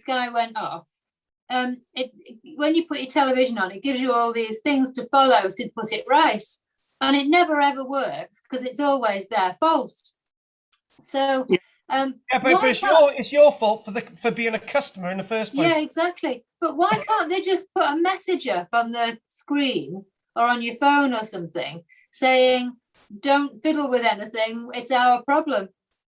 Sky went off, when you put your television on, it gives you all these things to follow to put it right. And it never ever works because it's always their fault. So but it's your fault for being a customer in the first place. Yeah, exactly. But why can't they just put a message up on the screen or on your phone or something saying, don't fiddle with anything, it's our problem?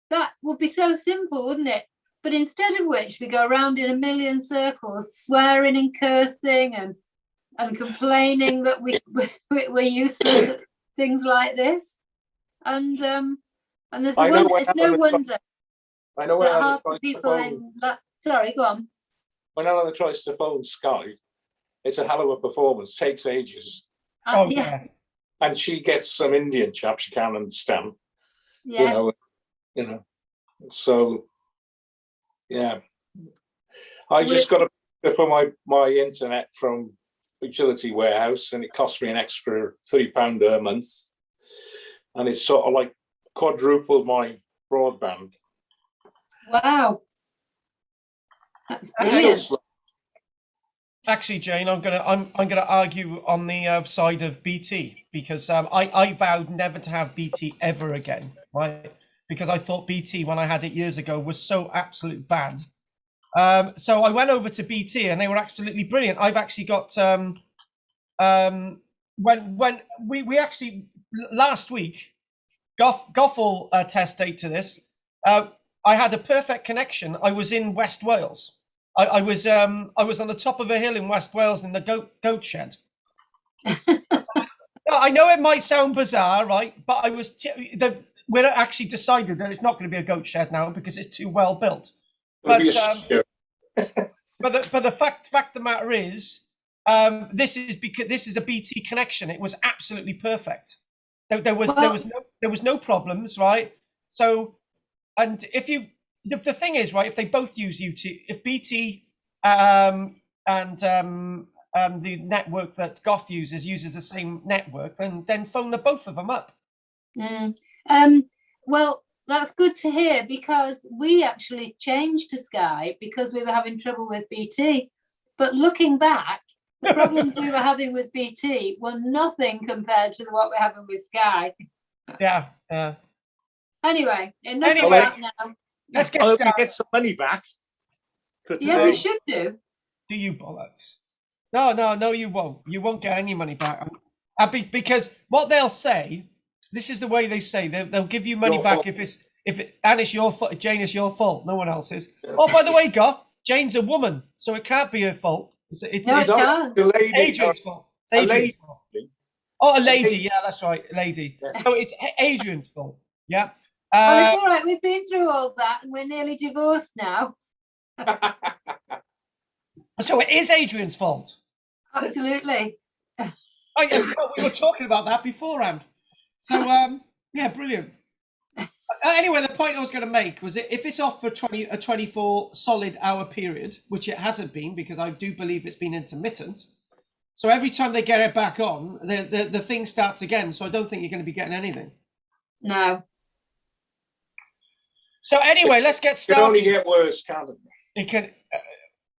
That would be so simple, wouldn't it? But instead of which, we go around in a million circles, swearing and cursing and complaining that we're useless at things like this. And there's it's no wonder that half the people in... Sorry, go on. When Eleanor tries to phone Sky, it's a hell of a performance, takes ages. Yeah. And she gets some Indian chap she can't understand. Yeah. You know. So, yeah. I just got a picture for my internet from Utility Warehouse, and it cost me an extra £3 a month. And it's sort of like quadrupled my broadband. Wow. That's brilliant. Actually, Jane, I'm gonna argue on the side of BT, because I vowed never to have BT ever again, right? Because I thought BT, when I had it years ago, was so absolute bad. So I went over to BT and they were absolutely brilliant. I've actually got when we actually last week, Goff will test date to this. I had a perfect connection. I was in West Wales. I was on the top of a hill in West Wales in the goat shed. I know it might sound bizarre, right? But I was we're actually decided that it's not going to be a goat shed now because it's too well built. But but the fact of the matter is, this is a BT connection. It was absolutely perfect. There was no problems, right? So, and if you the thing is, right, if they both use YouTube, if BT and the network that Goff uses the same network, then phone the both of them up. Well, that's good to hear, because we actually changed to Sky because we were having trouble with BT. But looking back, the problems we were having with BT were nothing compared to what we're having with Sky. Yeah. Anyway, enough of that now. Let's get started. We get some money back. Yeah, we should do. Do you bollocks? No, you won't. You won't get any money back. Because what they'll say, this is the way they say, they'll give you money back if it's your fault. Jane, it's your fault. No one else's. Oh, by the way, Goff, Jane's a woman, so it can't be her fault. It's Adrian's fault. It's Adrian's fault. Oh, a lady. Yeah, that's right, a lady. Yeah. So it's Adrian's fault. Yeah. Well, it's all right. We've been through all that, and we're nearly divorced now. So it is Adrian's fault. Absolutely. Oh, yeah, we were talking about that beforehand. So, yeah, brilliant. Anyway, the point I was going to make was if it's off for a 24 solid hour period, which it hasn't been, because I do believe it's been intermittent. So every time they get it back on, the thing starts again. So I don't think you're going to be getting anything. No. So anyway, let's get started. It can only get worse, can't it? It can.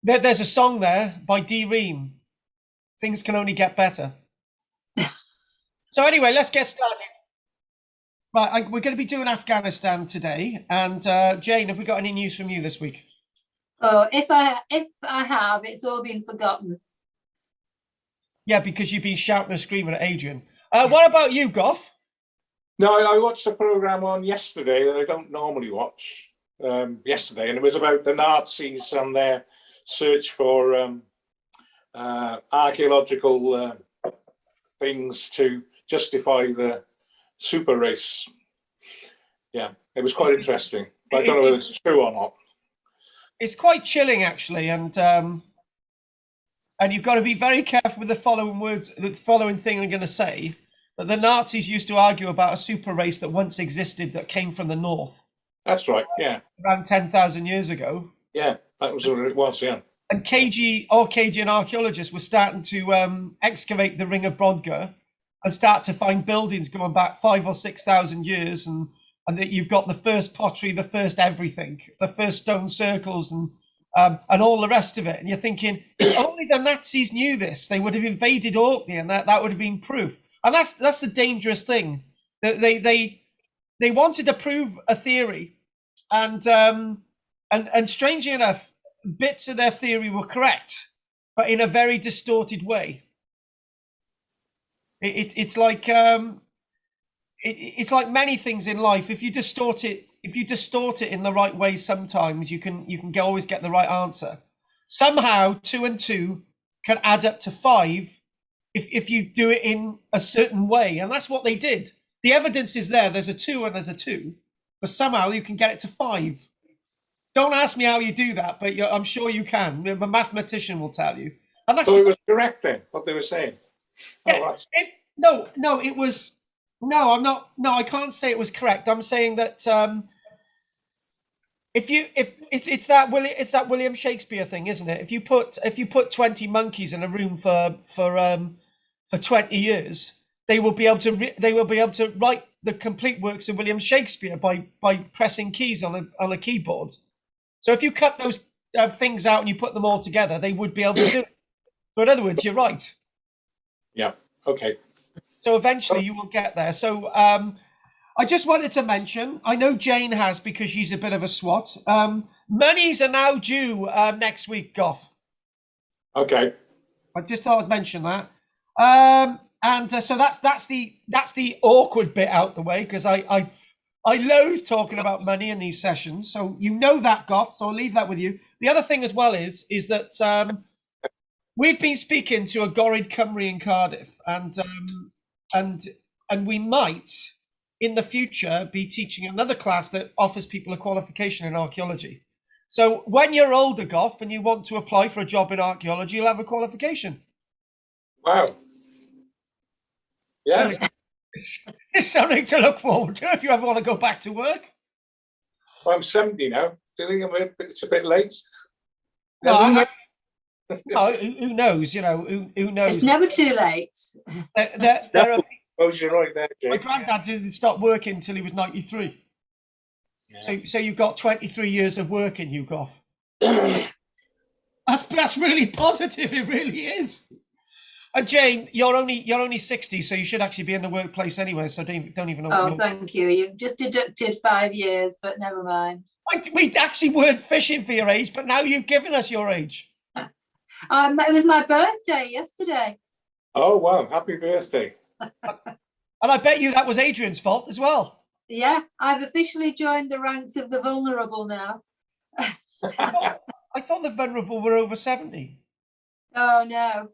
There's a song there by D. Ream. Things can only get better. So anyway, let's get started. Right, we're going to be doing Afghanistan today. And Jane, have we got any news from you this week? Oh, if I have, it's all been forgotten. Yeah, because you've been shouting and screaming at Adrian. What about you, Goff? No, I watched a programme on yesterday that I don't normally watch. Yesterday, and it was about the Nazis and their search for archaeological things to justify the super race. Yeah, it was quite interesting. But I don't know whether it's true or not. It's quite chilling, actually, and you've got to be very careful with the following words. The following thing I'm going to say, that the Nazis used to argue about a super race that once existed that came from the north. That's right. Yeah. Around 10,000 years ago. Yeah, that was what it was. Yeah. And Cajun archaeologists were starting to excavate the Ring of Brodgar and start to find buildings going back 5,000 or 6,000 years, and that you've got the first pottery, the first everything, the first stone circles, and and all the rest of it. And you're thinking, if only the Nazis knew this, they would have invaded Orkney, and that would have been proof. And that's the dangerous thing. They wanted to prove a theory, and strangely enough, bits of their theory were correct, but in a very distorted way. It's like it's like many things in life. If you distort it in the right way, sometimes you can always get the right answer. Somehow 2 and 2 can add up to 5 if you do it in a certain way, and that's what they did. The evidence is there. There's a 2 and there's a 2, but somehow you can get it to 5. Don't ask me how you do that, but I'm sure you can. A mathematician will tell you. And that's so it was correct then, what they were saying. Yeah, it was. No, I'm not. No, I can't say it was correct. I'm saying that if it's that William Shakespeare thing, isn't it? If you put 20 monkeys in a room for 20 years, they will be able to write the complete works of William Shakespeare by pressing keys on a keyboard. So if you cut those things out and you put them all together, they would be able to do it. So in other words, you're right. Yeah. Okay. So eventually you will get there. So I just wanted to mention, I know Jane has, because she's a bit of a swot. Monies are now due next week, Goff. Okay. I just thought I'd mention that. So that's the awkward bit out the way, because I loathe talking about money in these sessions. So you know that, Goff. So I'll leave that with you. The other thing as well is that we've been speaking to a Gorid Cymru in Cardiff, and we might in the future be teaching another class that offers people a qualification in archaeology. So when you're older, Goff, and you want to apply for a job in archaeology, you'll have a qualification. Wow. Yeah. It's something to look forward to if you ever want to go back to work. Well, I'm 70 now. Do you think it's a bit late? No, who knows? You know, who knows? It's never too late. You're right there, Jake. My granddad didn't stop working until he was 93. Yeah. So you've got 23 years of work in you, Goff. That's really positive. It really is. And Jane, you're only 60, so you should actually be in the workplace anyway. So don't even know. Oh, thank you. You've just deducted 5 years, but never mind. We actually weren't fishing for your age, but now you've given us your age. It was my birthday yesterday. Oh wow! Happy birthday! And I bet you that was Adrian's fault as well. Yeah, I've officially joined the ranks of the vulnerable now. I thought the vulnerable were over 70. Oh no.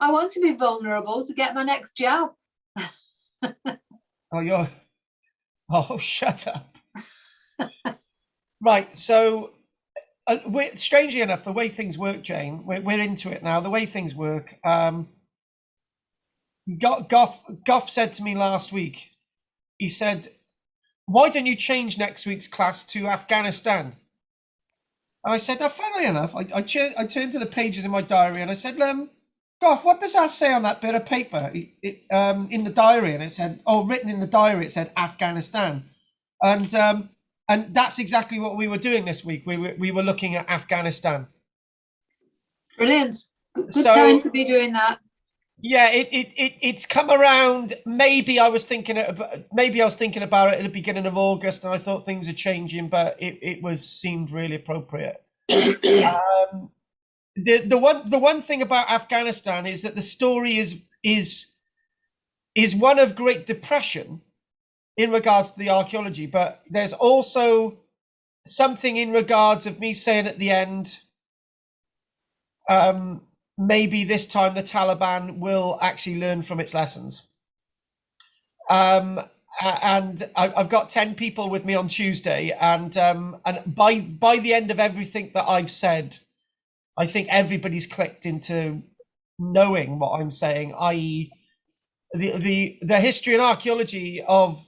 I want to be vulnerable to get my next job. Shut up. Right, so strangely enough, the way things work, Jane, we're into it now. The way things work, Goff said to me last week, he said, why don't you change next week's class to Afghanistan? And I said, funnily enough, I turned to the pages in my diary and I said, Goff, what does that say on that bit of paper in the diary? And it said, written in the diary, it said Afghanistan. And that's exactly what we were doing this week. We were looking at Afghanistan. Brilliant. Good time to be doing that. Yeah, it's come around. Maybe I was thinking about it at the beginning of August, and I thought things are changing, but it seemed really appropriate. The one thing about Afghanistan is that the story is one of great depression in regards to the archaeology, but there's also something in regards of me saying at the end, maybe this time the Taliban will actually learn from its lessons. And I've got 10 people with me on Tuesday, and by the end of everything that I've said, I think everybody's clicked into knowing what I'm saying, i.e. the history and archaeology of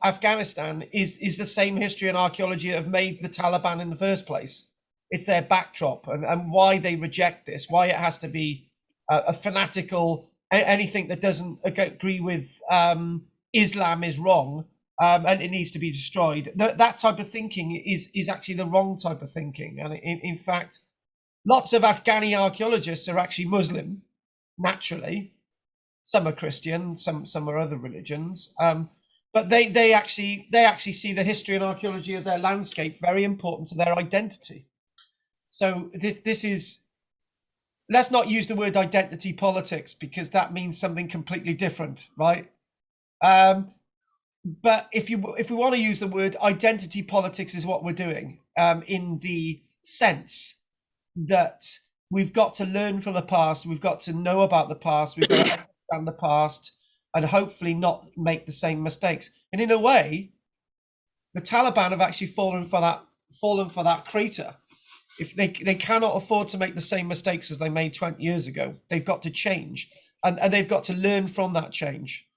Afghanistan is the same history and archaeology that have made the Taliban in the first place. It's their backdrop and why they reject this, why it has to be a fanatical, anything that doesn't agree with Islam is wrong. and it needs to be destroyed. That type of thinking is actually the wrong type of thinking. And in fact, lots of Afghani archaeologists are actually Muslim, naturally. Some are Christian, some are other religions. But they actually see the history and archaeology of their landscape very important to their identity. So this is, let's not use the word identity politics, because that means something completely different, right? But if we want to use the word identity politics, is what we're doing, in the sense that we've got to learn from the past, we've got to know about the past, we've got to understand the past, and hopefully not make the same mistakes. And in a way, the Taliban have actually fallen for that crater. If they cannot afford to make the same mistakes as they made 20 years ago, they've got to change, and they've got to learn from that change.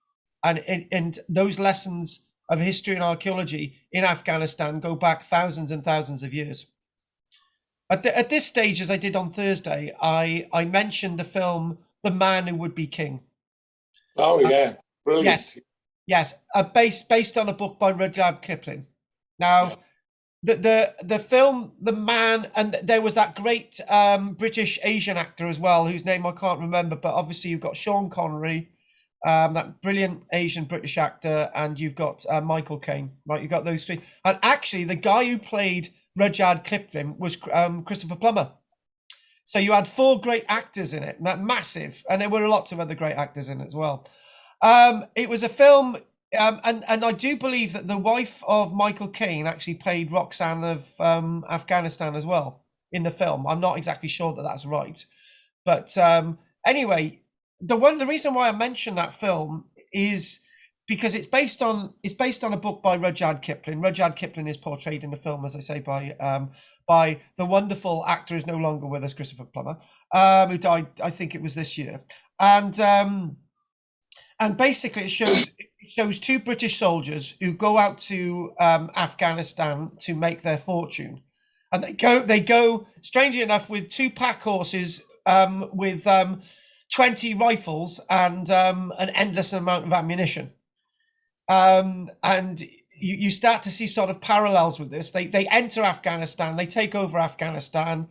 And those lessons of history and archaeology in Afghanistan go back thousands and thousands of years. At this stage, as I did on Thursday, I mentioned the film The Man Who Would Be King. Oh yeah, brilliant. Yes, based on a book by Rudyard Kipling. Now, the film The Man, and there was that great British Asian actor as well, whose name I can't remember, but obviously you've got Sean Connery, that brilliant Asian British actor, and you've got Michael Caine, right? You've got those three. And actually, the guy who played Rudyard Kipling was Christopher Plummer. So you had 4 great actors in it, massive, and there were lots of other great actors in it as well. It was a film, and I do believe that the wife of Michael Caine actually played Roxanne of Afghanistan as well in the film. I'm not exactly sure that that's right, but anyway, the reason why I mention that film is because it's based on a book by Rudyard Kipling. Rudyard Kipling is portrayed in the film, as I say, by the wonderful actor who's no longer with us, Christopher Plummer, who died, I think it was this year. And basically it shows 2 British soldiers who go out to Afghanistan to make their fortune, and they go strangely enough with 2 pack horses with 20 rifles and an endless amount of ammunition. And you start to see sort of parallels with this. They enter Afghanistan, they take over Afghanistan.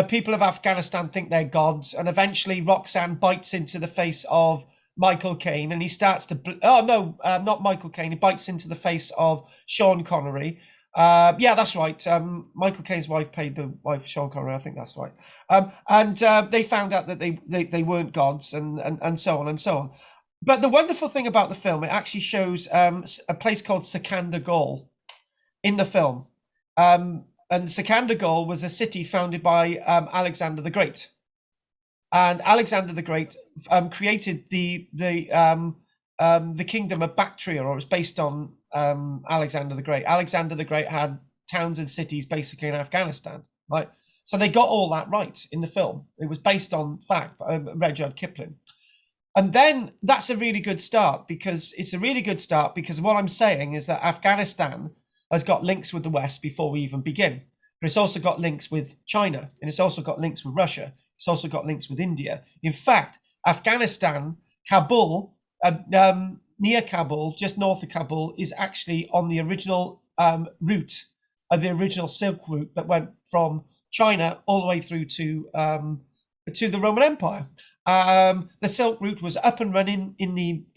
People of Afghanistan think they're gods, and eventually Roxanne bites into the face of Michael Caine, and he starts to not Michael Caine, he bites into the face of Sean Connery. Yeah, that's right. Michael Caine's wife played the wife of Sean Connery, I think that's right. And they found out that they weren't gods, and so on and so on. But the wonderful thing about the film, it actually shows a place called Sikandar Gaol in the film. And Sikandar Gaol was a city founded by Alexander the Great. And Alexander the Great created the kingdom of Bactria, or it was based on Alexander the Great. Alexander the Great had towns and cities basically in Afghanistan, right? So they got all that right in the film. It was based on fact, Rudyard Kipling. And then that's a really good start, because what I'm saying is that Afghanistan has got links with the West before we even begin. But it's also got links with China, and it's also got links with Russia. It's also got links with India. In fact, Afghanistan, Kabul, near Kabul, just north of Kabul, is actually on the original route of the original Silk Route that went from China all the way through to the Roman Empire. The Silk Route was up and running in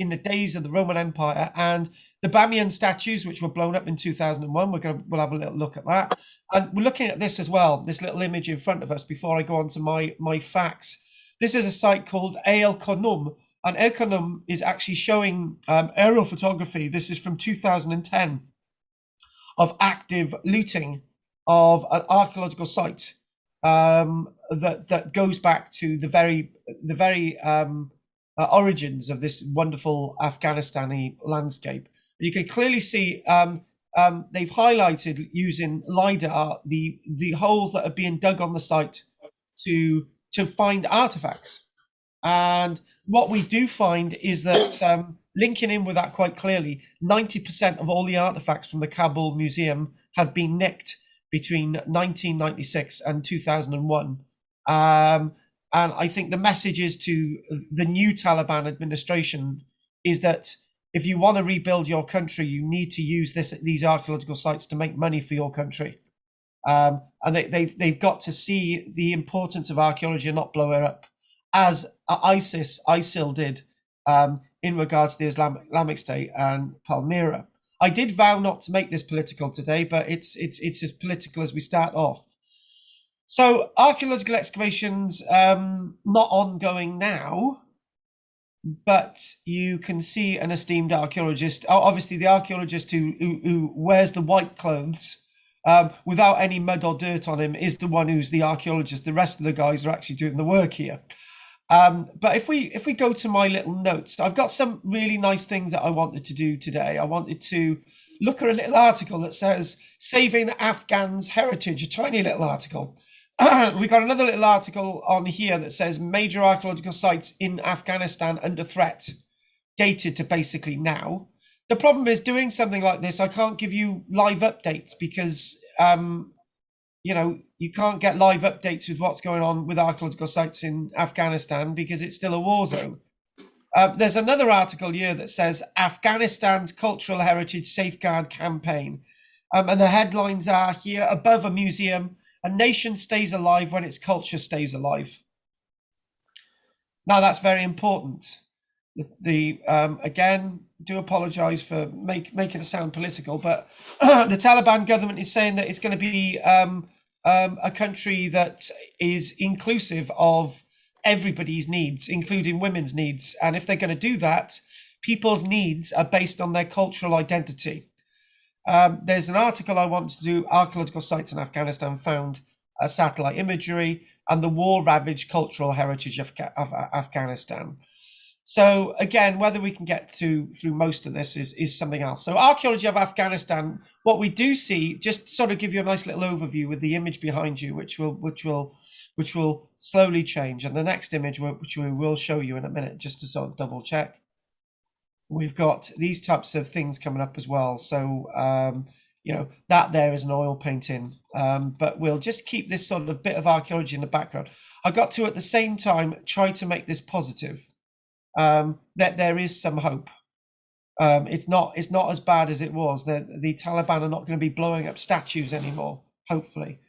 the days of the Roman Empire, and the Bamyan statues, which were blown up in 2001, we'll have a little look at that. And we're looking at this as well, this little image in front of us before I go on to my facts. This is a site called El Konum, and El Konum is actually showing aerial photography. This is from 2010 of active looting of an archaeological site that goes back to the very origins of this wonderful Afghanistani landscape. You can clearly see they've highlighted using LiDAR the holes that are being dug on the site to find artifacts. And what we do find is that linking in with that quite clearly, 90% of all the artifacts from the Kabul Museum have been nicked between 1996 and 2001. And I think the message is to the new Taliban administration is that if you want to rebuild your country, you need to use these archaeological sites to make money for your country. And they've got to see the importance of archaeology and not blow it up, as ISIL did in regards to the Islamic State and Palmyra. I did vow not to make this political today, but it's as political as we start off. So archaeological excavations, not ongoing now, but you can see an esteemed archaeologist, obviously the archaeologist who wears the white clothes without any mud or dirt on him is the one who's the archaeologist. The rest of the guys are actually doing the work here. But if we go to my little notes, I've got some really nice things that I wanted to do today. I wanted to look at a little article that says Saving Afghans' Heritage, a tiny little article. We got another little article on here that says major archaeological sites in Afghanistan under threat, dated to basically now. The problem is doing something like this, I can't give you live updates because, you know, you can't get live updates with what's going on with archaeological sites in Afghanistan because it's still a war zone. There's another article here that says Afghanistan's Cultural Heritage Safeguard Campaign. And the headlines are here: above a museum, a nation stays alive when its culture stays alive. Now that's very important. Again, do apologize for making it sound political, but the Taliban government is saying that it's going to be a country that is inclusive of everybody's needs, including women's needs. And if they're going to do that, people's needs are based on their cultural identity. There's an article I want to do, archaeological sites in Afghanistan found satellite imagery and the war-ravaged cultural heritage of Afghanistan. So again, whether we can get through most of this is something else. So archaeology of Afghanistan, what we do see, just sort of give you a nice little overview with the image behind you, which will slowly change. And the next image, which we will show you in a minute, just to sort of double check. We've got these types of things coming up as well. So, you know, that there is an oil painting, but we'll just keep this sort of bit of archaeology in the background. I got to, at the same time, try to make this positive. That there is some hope. It's not as bad as it was. The Taliban are not going to be blowing up statues anymore, hopefully.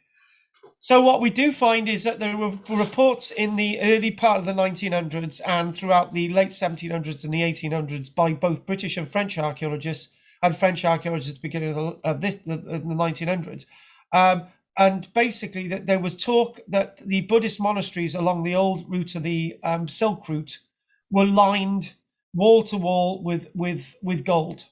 So what we do find is that there were reports in the early part of the 1900s and throughout the late 1700s and the 1800s by both British and French archaeologists, and French archaeologists at the beginning of the 1900s. And basically that there was talk that the Buddhist monasteries along the old route of the Silk Route were lined wall to wall with gold,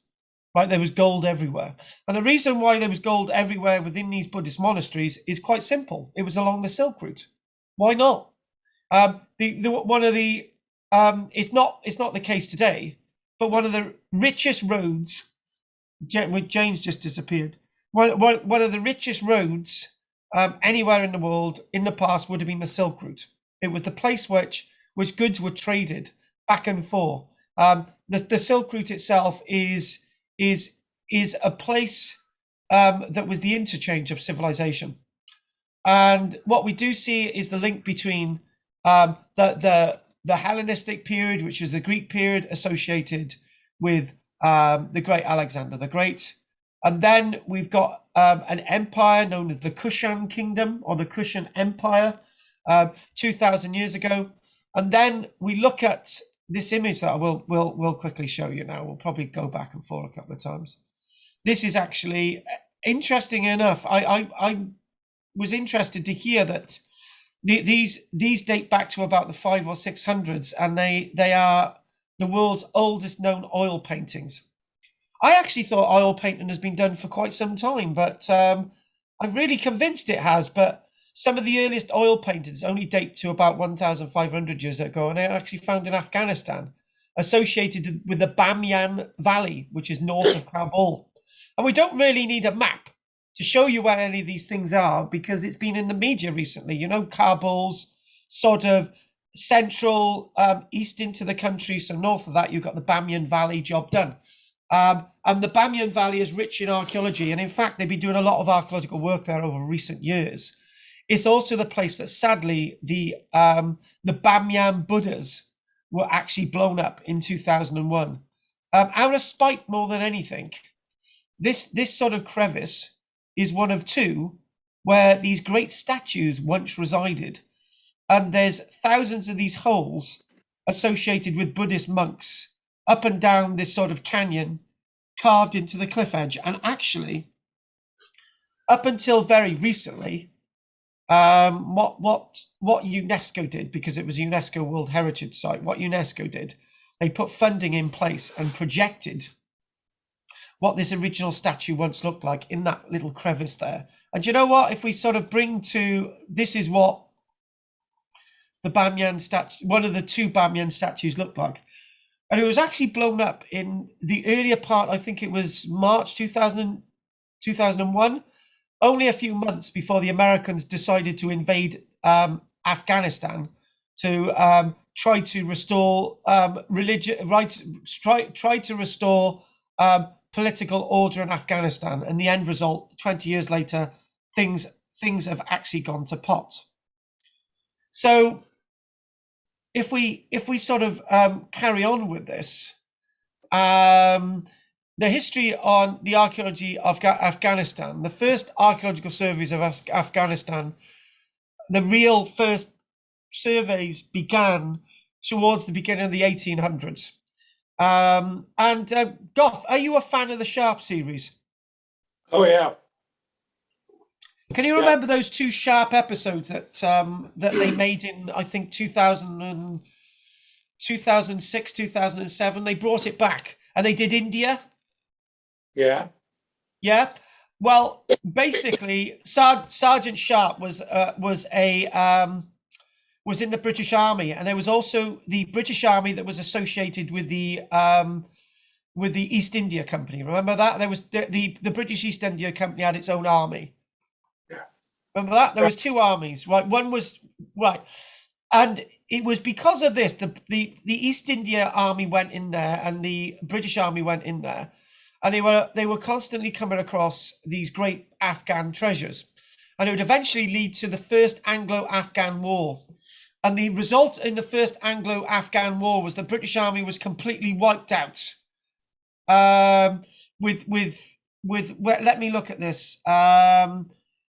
right? There was gold everywhere. And the reason why there was gold everywhere within these Buddhist monasteries is quite simple. It was along the Silk Route. Why not? It's not the case today, but one of the richest roads, James just disappeared. One of the richest roads anywhere in the world in the past would have been the Silk Route. It was the place which goods were traded back and forth. The Silk Route itself is a place that was the interchange of civilization. And what we do see is the link between the Hellenistic period, which is the Greek period associated with the great Alexander the Great. And then we've got an empire known as the Kushan Kingdom or the Kushan Empire 2,000 years ago. And then we look at this image that we'll quickly show you now. We'll probably go back and forth a couple of times. This is actually interesting enough. I was interested to hear that these date back to about the 500s or 600s, and they are the world's oldest known oil paintings. I actually thought oil painting has been done for quite some time, but I'm really convinced it has. But some of the earliest oil paintings only date to about 1,500 years ago, and they're actually found in Afghanistan, associated with the Bamyan Valley, which is north of Kabul. And we don't really need a map to show you where any of these things are, because it's been in the media recently. You know, Kabul's sort of central east into the country, so north of that you've got the Bamyan Valley, job done. And the Bamyan Valley is rich in archaeology, and in fact they've been doing a lot of archaeological work there over recent years. It's also the place that sadly the Bamyan Buddhas were actually blown up in 2001. out of spite more than anything, this sort of crevice is one of two where these great statues once resided. And there's thousands of these holes associated with Buddhist monks up and down this sort of canyon carved into the cliff edge. And actually, up until very recently, what UNESCO did, because it was a UNESCO World Heritage Site, what UNESCO did, they put funding in place and projected what this original statue once looked like in that little crevice there. And you know what? If we sort of bring to, this is what the Bamyan statue, one of the two Bamyan statues looked like. And it was actually blown up in the earlier part, I think it was March 2001, only a few months before the Americans decided to invade Afghanistan to try to restore religion, right? Try to restore political order in Afghanistan. And the end result, 20 years later, things have actually gone to pot. So if we sort of carry on with this, the history on the archaeology of Afghanistan, the first archaeological surveys of Afghanistan, the real first surveys began towards the beginning of the 1800s. Goff, are you a fan of the Sharp series? Oh yeah. Can you remember those two Sharp episodes that they made in, I think, 2006, 2007? They brought it back and they did India. Yeah. Yeah. Well, basically, Sergeant Sharp was in the British Army, and there was also the British Army that was associated with the East India Company. Remember that? There was the British East India Company had its own army. Remember that? There was two armies, right? One was right, and it was because of this the East India Army went in there, and the British Army went in there, and they were constantly coming across these great Afghan treasures, and it would eventually lead to the First Anglo-Afghan War. And the result in the First Anglo-Afghan War was the British Army was completely wiped out. With let me look at this.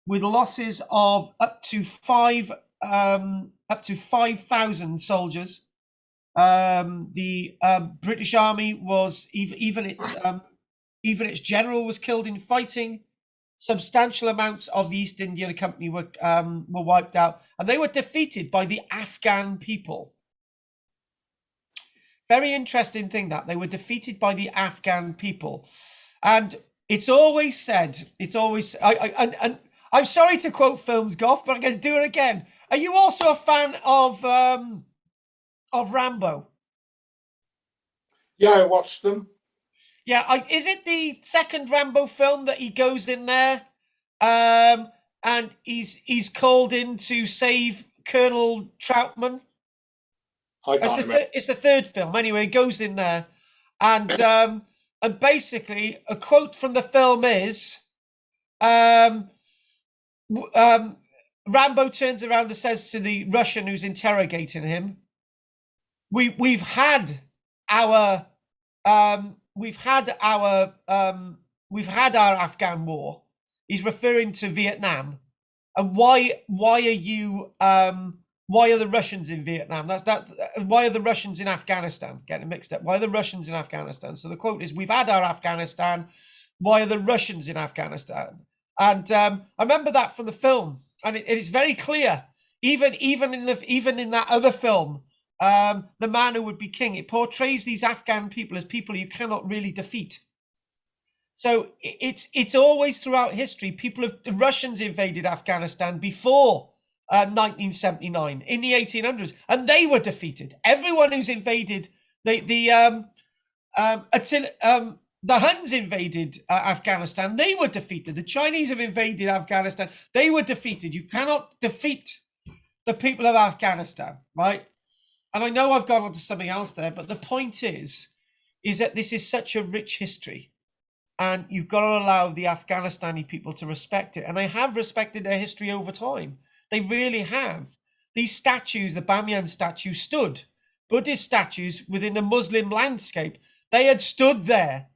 With losses of up to 5,000 soldiers. The British Army was even its general was killed in fighting. Substantial amounts of the East India Company were wiped out, and they were defeated by the Afghan people. Very interesting thing that they were defeated by the Afghan people, and it's always said, I'm sorry to quote films, Goff, but I'm going to do it again. Are you also a fan of Rambo? Yeah, I watched them. Yeah, is it the second Rambo film that he goes in there, and he's called in to save Colonel Troutman? I can't remember. It's the third film. Anyway, he goes in there, and basically a quote from the film is, Rambo turns around and says to the Russian who's interrogating him, "We've had our Afghan war." He's referring to Vietnam, and why are the Russians in Vietnam? Why are the Russians in Afghanistan? Getting mixed up. Why are the Russians in Afghanistan? So the quote is, "We've had our Afghanistan. Why are the Russians in Afghanistan?" And I remember that from the film, and it is very clear. Even in that other film, The Man Who Would Be King, it portrays these Afghan people as people you cannot really defeat. So it's always throughout history, the Russians invaded Afghanistan before 1979 in the 1800s, and they were defeated. Everyone who's invaded the Huns invaded Afghanistan, they were defeated. The Chinese have invaded Afghanistan, they were defeated. You cannot defeat the people of Afghanistan, right? And I know I've gone on to something else there, but the point is that this is such a rich history, and you've got to allow the Afghanistani people to respect it. And they have respected their history over time. They really have. These statues, the Bamyan statue, stood Buddhist statues within a Muslim landscape. They had stood there,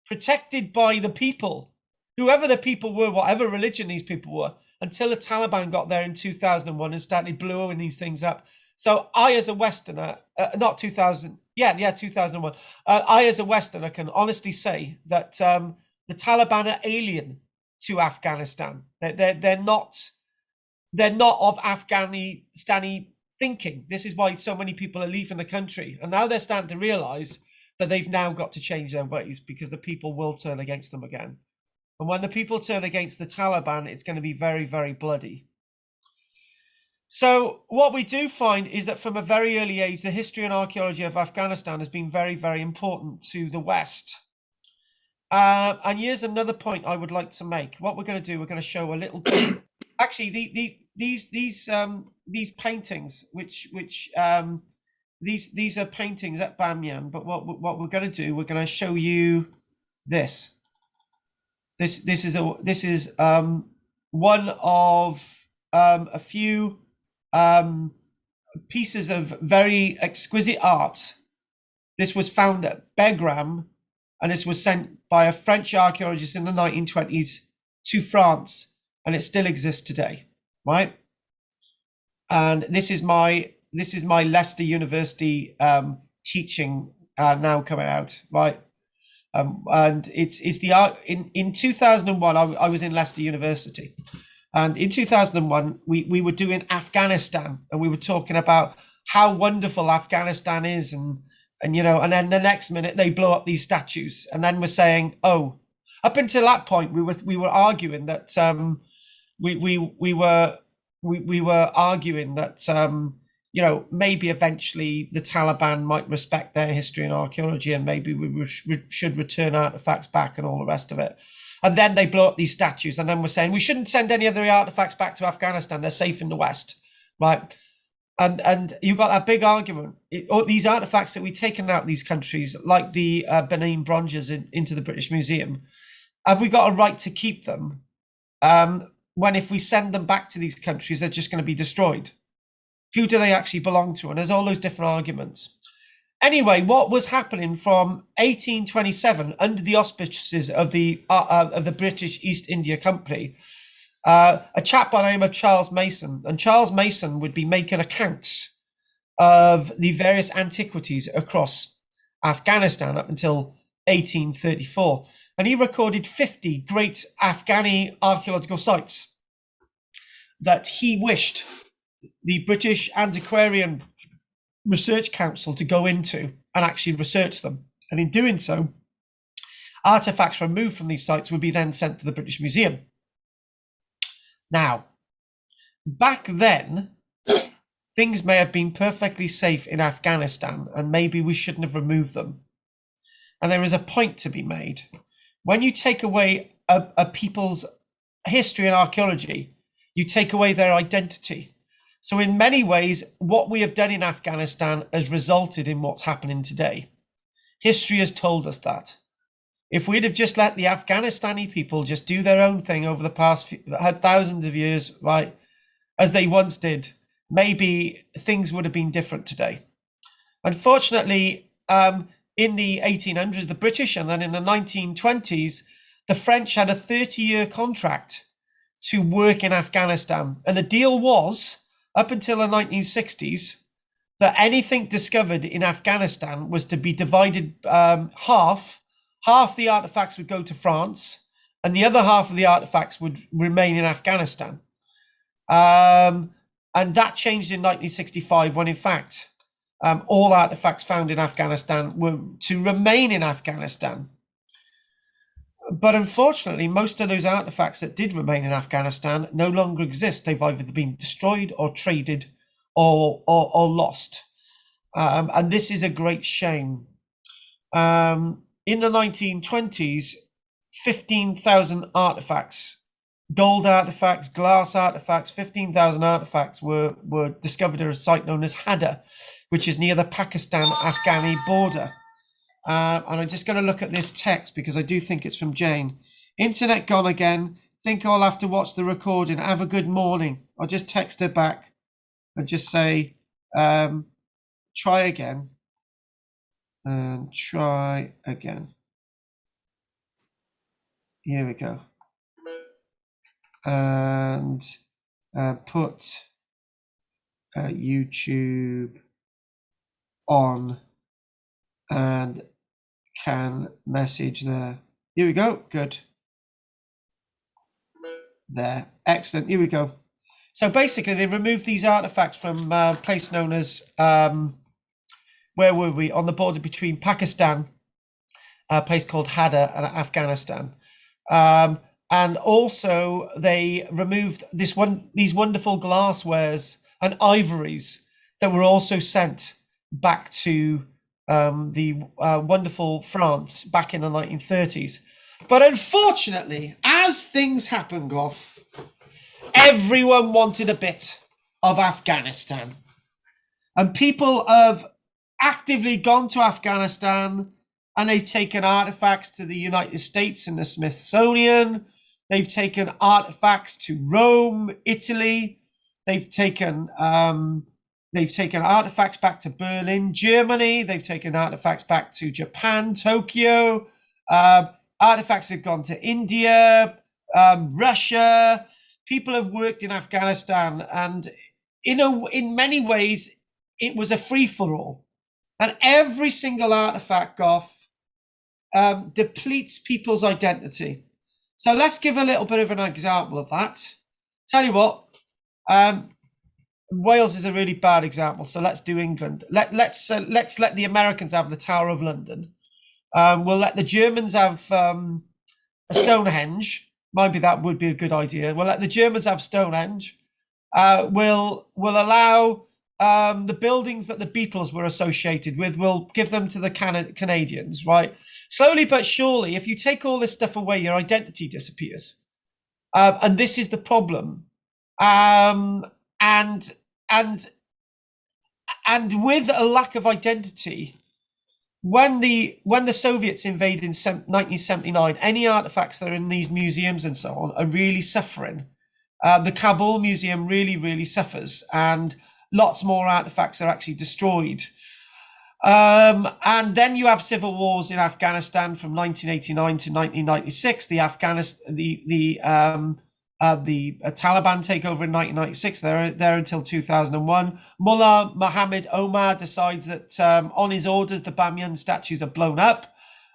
protected by the people, whoever the people were, whatever religion these people were, until the Taliban got there in 2001 and started blowing these things up. So I, as a Westerner, not 2000, yeah, 2001. I, as a Westerner, can honestly say that the Taliban are alien to Afghanistan. They're not of Afghanistani thinking. This is why so many people are leaving the country, and now they're starting to realise that they've now got to change their ways, because the people will turn against them again. And when the people turn against the Taliban, it's going to be very, very bloody. So what we do find is that from a very early age, the history and archaeology of Afghanistan has been very, very important to the West. And here's another point I would like to make. What we're going to do, we're going to show a little bit. Actually, these paintings, these are paintings at Bamyan. But what we're going to do, we're going to show you this. This is one of a few pieces of very exquisite art. This was found at Begram, and this was sent by a French archaeologist in the 1920s to France, and it still exists today, right? And this is my Leicester University teaching now coming out, right? And it's the art in 2001. I was in Leicester University, and in 2001 we were doing Afghanistan, and we were talking about how wonderful Afghanistan is, and you know, and then the next minute they blow up these statues, and then we're saying, oh, up until that point we were arguing that we were arguing that you know, maybe eventually the Taliban might respect their history and archaeology, and maybe we should return artifacts back and all the rest of it. And then they blow up these statues, and then we're saying we shouldn't send any of the artifacts back to Afghanistan. They're safe in the West, right? And you've got that big argument. These artifacts that we've taken out of these countries, like the Benin bronzes into the British Museum, have we got a right to keep them? When if we send them back to these countries, they're just going to be destroyed. Who do they actually belong to? And there's all those different arguments. Anyway, what was happening from 1827 under the auspices of the British East India Company, a chap by the name of Charles Mason, and Charles Mason would be making accounts of the various antiquities across Afghanistan up until 1834, and he recorded 50 great Afghani archaeological sites that he wished the British Antiquarian Research Council to go into and actually research them. And in doing so, artifacts removed from these sites would be then sent to the British Museum. Now, back then, things may have been perfectly safe in Afghanistan, and maybe we shouldn't have removed them. And there is a point to be made. When you take away a people's history and archaeology, you take away their identity. So in many ways, what we have done in Afghanistan has resulted in what's happening today. History has told us that. If we'd have just let the Afghanistani people just do their own thing over the past thousands of years, right, as they once did, maybe things would have been different today. Unfortunately, in the 1800s, the British, and then in the 1920s, the French had a 30-year contract to work in Afghanistan. And the deal was, up until the 1960s, that anything discovered in Afghanistan was to be divided half. Half the artifacts would go to France, and the other half of the artifacts would remain in Afghanistan. And that changed in 1965, when in fact, all artifacts found in Afghanistan were to remain in Afghanistan. But unfortunately, most of those artifacts that did remain in Afghanistan no longer exist. They've either been destroyed or traded or lost. And this is a great shame. In the 1920s, 15,000 artifacts, gold artifacts, glass artifacts, 15,000 artifacts were discovered at a site known as Hadda, which is near the Pakistan-Afghani border. And I'm just going to look at this text because I do think it's from Jane. Internet gone again. Think I'll have to watch the recording. Have a good morning. I'll just text her back and just say, try again. and try again. Here we go. And put YouTube on and can message there. Here we go. Good. There. Excellent. Here we go. So basically, they removed these artifacts from a place known as, where were we? On the border between Pakistan, a place called Hadar, and Afghanistan. And also they removed these wonderful glasswares and ivories that were also sent back to the wonderful France back in the 1930s. But unfortunately, as things happen, Gough, everyone wanted a bit of Afghanistan. And people have actively gone to Afghanistan, and they've taken artifacts to the United States and the Smithsonian. They've taken artifacts to Rome, Italy. They've taken artifacts back to Berlin, Germany. They've taken artifacts back to Japan, Tokyo. Artifacts have gone to India, Russia. People have worked in Afghanistan, and in many ways, it was a free-for-all. And every single artifact, Gough, depletes people's identity. So let's give a little bit of an example of that. Tell you what, Wales is a really bad example, so let's do England. Let's let the Americans have the Tower of London. We'll let the Germans have Stonehenge. Maybe that would be a good idea. We'll let the Germans have Stonehenge. We'll allow the buildings that the Beatles were associated with, we'll give them to the Canadians, right? Slowly but surely, if you take all this stuff away, your identity disappears. And this is the problem. And with a lack of identity, when the Soviets invaded in 1979, any artifacts that are in these museums and so on are really suffering. The Kabul Museum really suffers, and lots more artifacts are actually destroyed. And then you have civil wars in Afghanistan from 1989 to 1996. The Taliban take over in 1996. They're there until 2001. Mullah Mohammed Omar decides that on his orders, the Bamyan statues are blown up.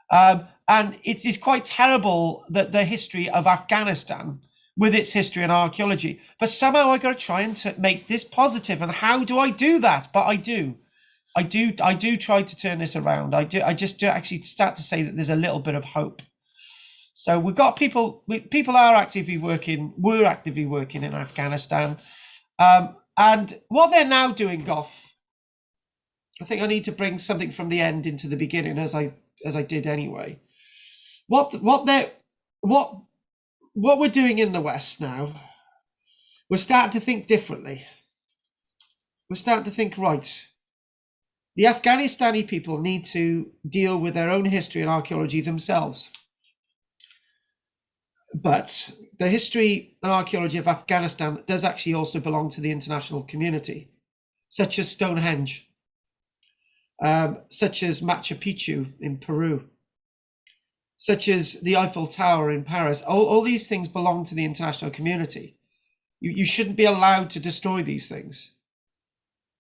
And it is quite terrible that the history of Afghanistan, with its history and archaeology, but somehow I got to try and make this positive. And how do I do that? But I do try to turn this around. I just actually start to say that there's a little bit of hope. So we've got people are actively working, were actively working in Afghanistan. And what they're now doing, Gough, I think I need to bring something from the end into the beginning, as I did anyway. What we're doing in the West now, we're starting to think differently. We're starting to think, right, the Afghanistani people need to deal with their own history and archaeology themselves. But the history and archaeology of Afghanistan does actually also belong to the international community, such as Stonehenge, such as Machu Picchu in Peru, such as the Eiffel Tower in Paris. All these things belong to the international community. You shouldn't be allowed to destroy these things.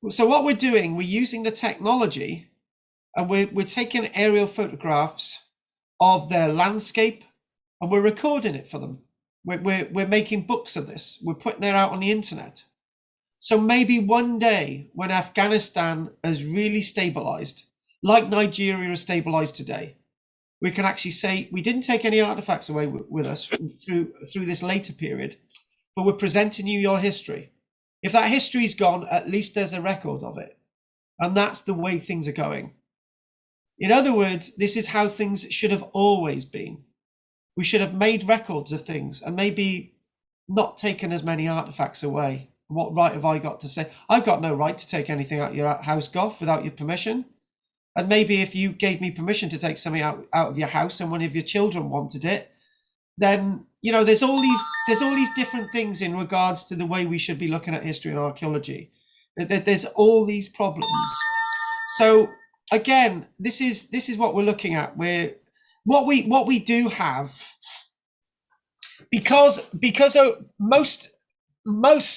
So what we're doing, we're using the technology, and we're taking aerial photographs of their landscape, and we're recording it for them. We're making books of this. We're putting it out on the internet. So maybe one day, when Afghanistan has really stabilized, like Nigeria is stabilized today, we can actually say we didn't take any artifacts away with us through this later period, but we're presenting you your history. If that history's gone, at least there's a record of it. And that's the way things are going. In other words, this is how things should have always been. We should have made records of things and maybe not taken as many artifacts away. What right have I got to say? I've got no right to take anything out of your house, Gough, without your permission. And maybe if you gave me permission to take something out of your house and one of your children wanted it, then, you know, there's all these different things in regards to the way we should be looking at history and archaeology. There's all these problems. So again, this is what we're looking at. What we do have, because most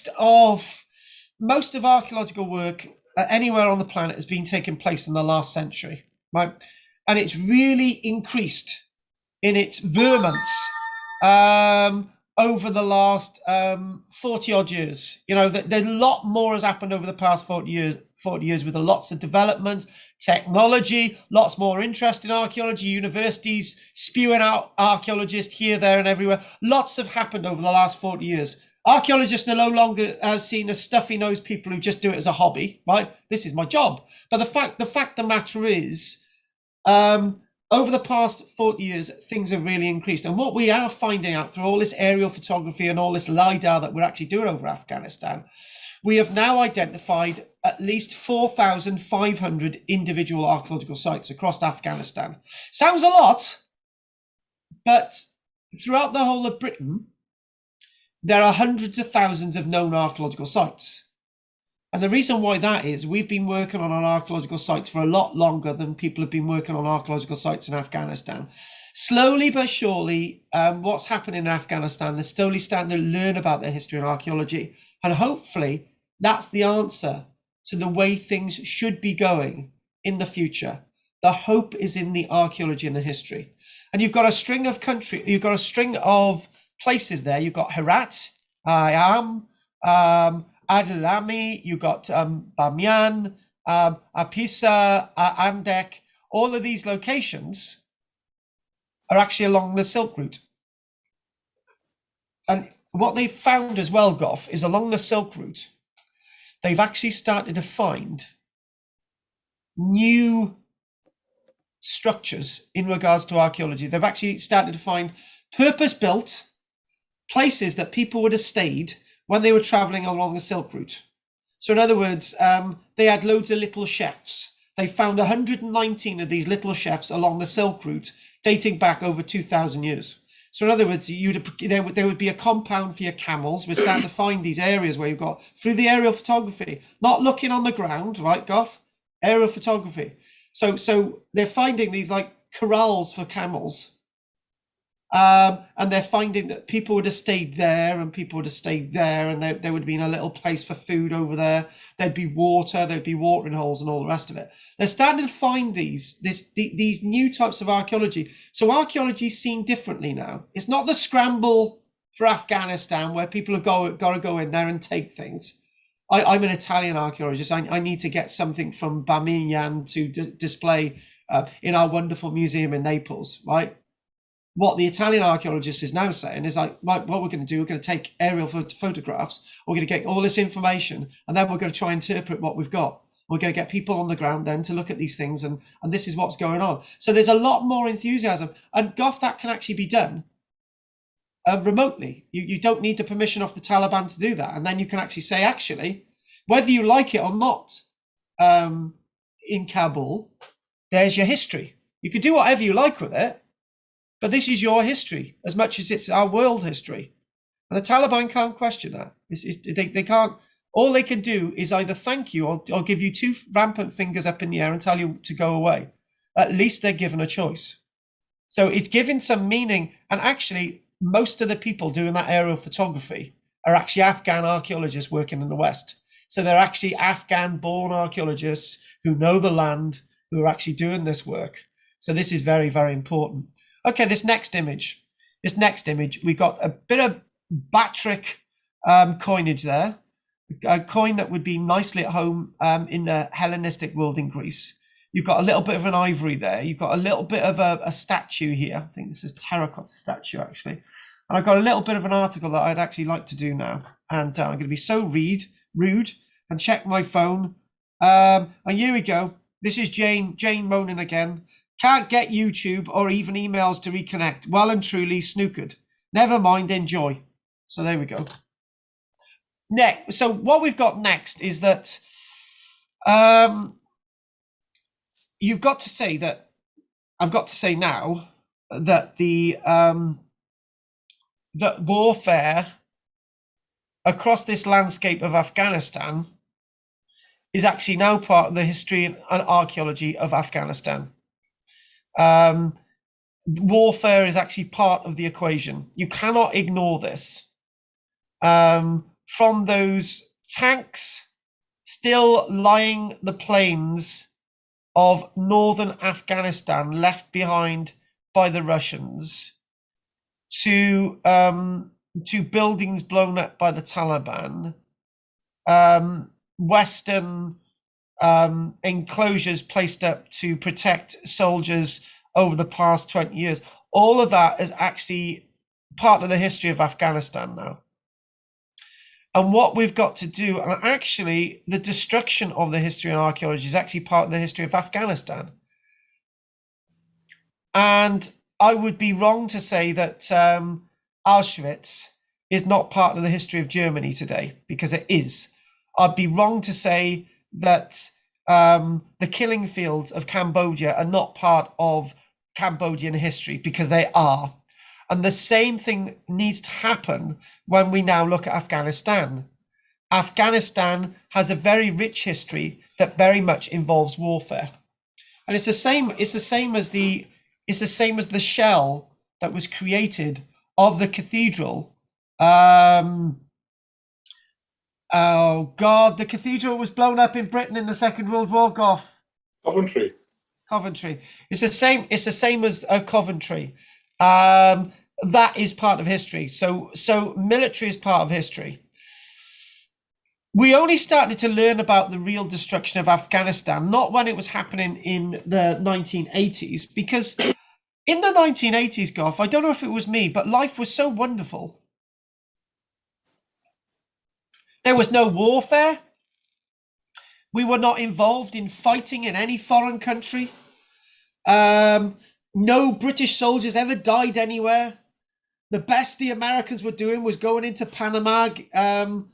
of archaeological work anywhere on the planet has been taking place in the last century, right? And it's really increased in its virulence over the last 40 odd years. You know, there's a lot more has happened over the past 40 years with lots of development, technology, lots more interest in archaeology, universities spewing out archaeologists here, there and everywhere. Lots have happened over the last 40 years. Archaeologists are no longer seen as stuffy-nosed people who just do it as a hobby, right? This is my job. But the fact of the matter is, over the past 40 years, things have really increased. And what we are finding out through all this aerial photography and all this LiDAR that we're actually doing over Afghanistan, we have now identified at least 4,500 individual archaeological sites across Afghanistan. Sounds a lot, but throughout the whole of Britain, there are hundreds of thousands of known archaeological sites. And the reason why that is, we've been working on archaeological sites for a lot longer than people have been working on archaeological sites in Afghanistan. Slowly but surely, what's happening in Afghanistan, they're slowly starting to learn about their history and archaeology. And hopefully that's the answer to the way things should be going in the future. The hope is in the archaeology and the history. And you've got a string of places there. You've got Herat, Ayam, Adlami, you've got Bamyan, Apisa, Amdek. All of these locations are actually along the Silk Route. And what they've found as well, Goff, is along the Silk Route, they've actually started to find new structures in regards to archaeology. They've actually started to find purpose-built places that people would have stayed when they were traveling along the Silk Route. So in other words, they had loads of little chefs. They found 119 of these little chefs along the Silk Route dating back over 2,000 years. So in other words, there would be a compound for your camels. We're starting to find these areas where you've got, through the aerial photography, not looking on the ground, right, Goff? Aerial photography. So they're finding these like corrals for camels. And they're finding that people would have stayed there and people would have stayed there, and there would have been a little place for food over there. There'd be water, there'd be watering holes and all the rest of it. They're starting to find these new types of archaeology. So archaeology is seen differently now. It's not the scramble for Afghanistan where people have got to go in there and take things. I'm an Italian archaeologist. I need to get something from Bamyan to display in our wonderful museum in Naples, right? What the Italian archaeologist is now saying is like, what we're going to do, we're going to take aerial photographs, we're going to get all this information, and then we're going to try and interpret what we've got. We're going to get people on the ground then to look at these things, and this is what's going on. So there's a lot more enthusiasm, and Goff, that can actually be done remotely. You don't need the permission of the Taliban to do that, and then you can actually say, actually, whether you like it or not, in Kabul, there's your history. You can do whatever you like with it, but this is your history as much as it's our world history. And the Taliban can't question that. They can't. All they can do is either thank you or give you two rampant fingers up in the air and tell you to go away. At least they're given a choice. So it's given some meaning. And actually, most of the people doing that aerial photography are actually Afghan archaeologists working in the West. So they're actually Afghan-born archaeologists who know the land, who are actually doing this work. So this is very, very important. Okay, this next image, we've got a bit of Bactric coinage there, a coin that would be nicely at home in the Hellenistic world in Greece. You've got a little bit of an ivory there. You've got a little bit of a statue here. I think this is terracotta statue, actually. And I've got a little bit of an article that I'd actually like to do now. And I'm going to be so rude and check my phone. And here we go. This is Jane moaning again. Can't get YouTube or even emails to reconnect. Well and truly snookered. Never mind, enjoy. So there we go. Next, so what we've got next is that you've got to say that I've got to say now that the that warfare across this landscape of Afghanistan is actually now part of the history and archaeology of Afghanistan. Warfare is actually part of the equation. You cannot ignore this. From those tanks still lying the plains of northern Afghanistan left behind by the Russians, to buildings blown up by the Taliban, Western enclosures placed up to protect soldiers over the past 20 years. All of that is actually part of the history of Afghanistan now. And what we've got to do, and actually the destruction of the history and archaeology is actually part of the history of Afghanistan. And I would be wrong to say that Auschwitz is not part of the history of Germany today, because it is. I'd be wrong to say that the killing fields of Cambodia are not part of Cambodian history, because they are. And the same thing needs to happen when we now look at Afghanistan. Afghanistan has a very rich history that very much involves warfare. And it's the same as the shell that was created of the cathedral. Oh God, the cathedral was blown up in Britain in the Second World War, Gough. Coventry. It's the same as Coventry. That is part of history. So military is part of history. We only started to learn about the real destruction of Afghanistan, not when it was happening in the 1980s, because in the 1980s, Gough, I don't know if it was me, but life was so wonderful. There was no warfare. We were not involved in fighting in any foreign country. No British soldiers ever died anywhere. The best the Americans were doing was going into Panama and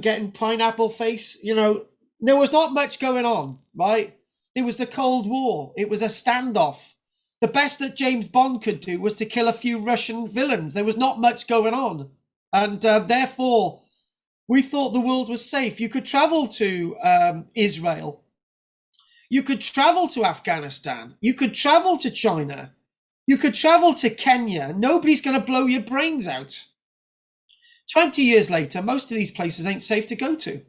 getting pineapple face. You know, there was not much going on, right? It was the Cold War. It was a standoff. The best that James Bond could do was to kill a few Russian villains. There was not much going on. And therefore, we thought the world was safe. You could travel to Israel. You could travel to Afghanistan. You could travel to China. You could travel to Kenya. Nobody's going to blow your brains out. 20 years later, most of these places ain't safe to go to.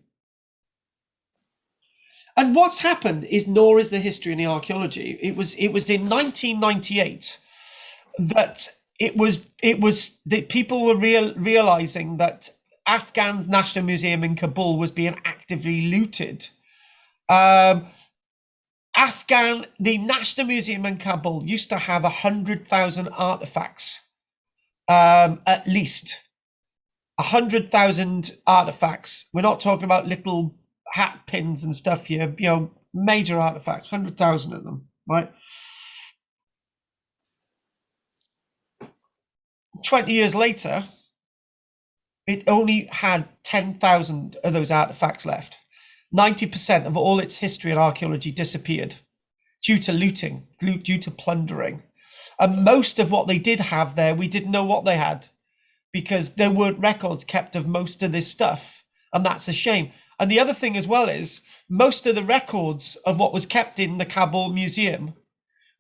And what's happened is, nor is the history and the archaeology. It was in 1998 that it was that people were realizing that Afghan's National Museum in Kabul was being actively looted. The National Museum in Kabul used to have 100,000 artifacts, at least 100,000 artifacts. We're not talking about little hat pins and stuff here, you know, major artifacts, 100,000 of them, right? 20 years later, it only had 10,000 of those artifacts left. 90% of all its history and archaeology disappeared due to looting, due to plundering. And most of what they did have there, we didn't know what they had, because there weren't records kept of most of this stuff. And that's a shame. And the other thing as well is, most of the records of what was kept in the Kabul Museum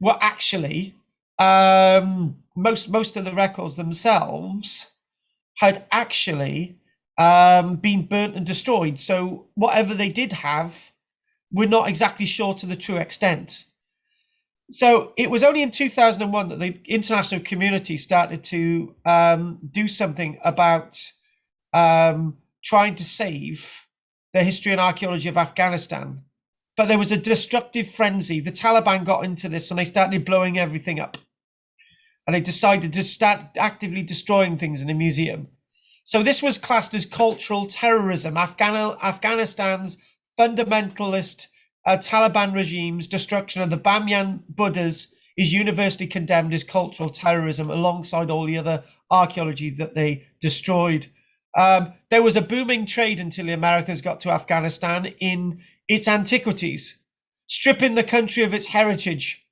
were actually, most of the records themselves had actually been burnt and destroyed. So whatever they did have, we're not exactly sure to the true extent. So it was only in 2001 that the international community started to do something about trying to save the history and archaeology of Afghanistan. But there was a destructive frenzy. The Taliban got into this and they started blowing everything up. And they decided to start actively destroying things in the museum. So this was classed as cultural terrorism. Afghanistan's fundamentalist Taliban regime's destruction of the Bamyan Buddhas is universally condemned as cultural terrorism, alongside all the other archaeology that they destroyed. There was a booming trade until the Americans got to Afghanistan in its antiquities, stripping the country of its heritage.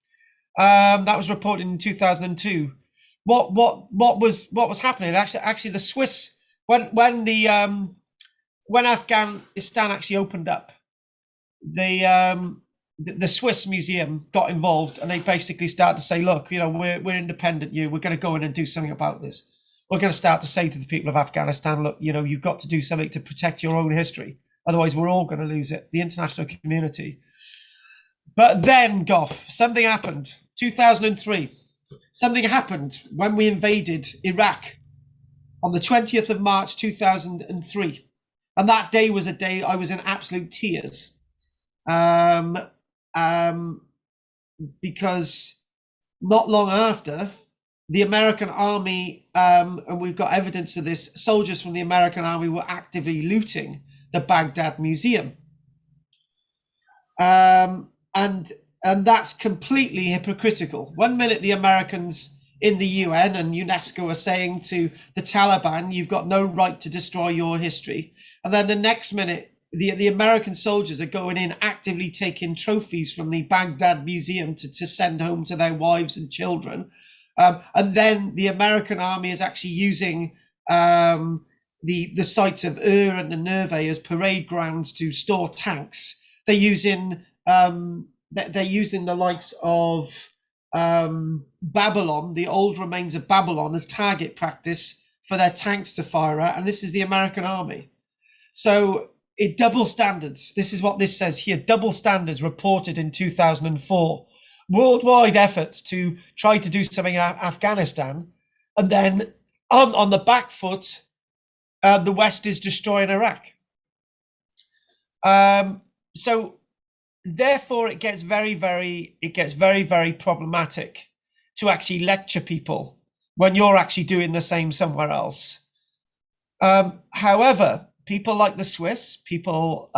That was reported in 2002. What was happening? Actually, the Swiss, when Afghanistan actually opened up, the Swiss museum got involved, and they basically started to say, look, we're independent. We're going to go in and do something about this. We're going to start to say to the people of Afghanistan, look, you've got to do something to protect your own history. Otherwise, we're all going to lose it, the international community. But then, Goff, something happened. 2003, something happened when we invaded Iraq on the 20th of March, 2003. And that day was a day I was in absolute tears. Because not long after, the American army, and we've got evidence of this, soldiers from the American army were actively looting the Baghdad Museum. And that's completely hypocritical. One minute the Americans in the UN and UNESCO are saying to the Taliban, you've got no right to destroy your history. And then the next minute, the American soldiers are going in, actively taking trophies from the Baghdad Museum to send home to their wives and children. And then the American army is actually using the sites of Ur and Nineveh as parade grounds to store tanks. They're using the likes of Babylon, the old remains of Babylon, as target practice for their tanks to fire at. And this is the American army. So it double standards. This is what this says here. Double standards reported in 2004. Worldwide efforts to try to do something in Afghanistan, and then on the back foot, the West is destroying Iraq. So therefore, it gets very, very problematic to actually lecture people when you're actually doing the same somewhere else. However, people like the Swiss, people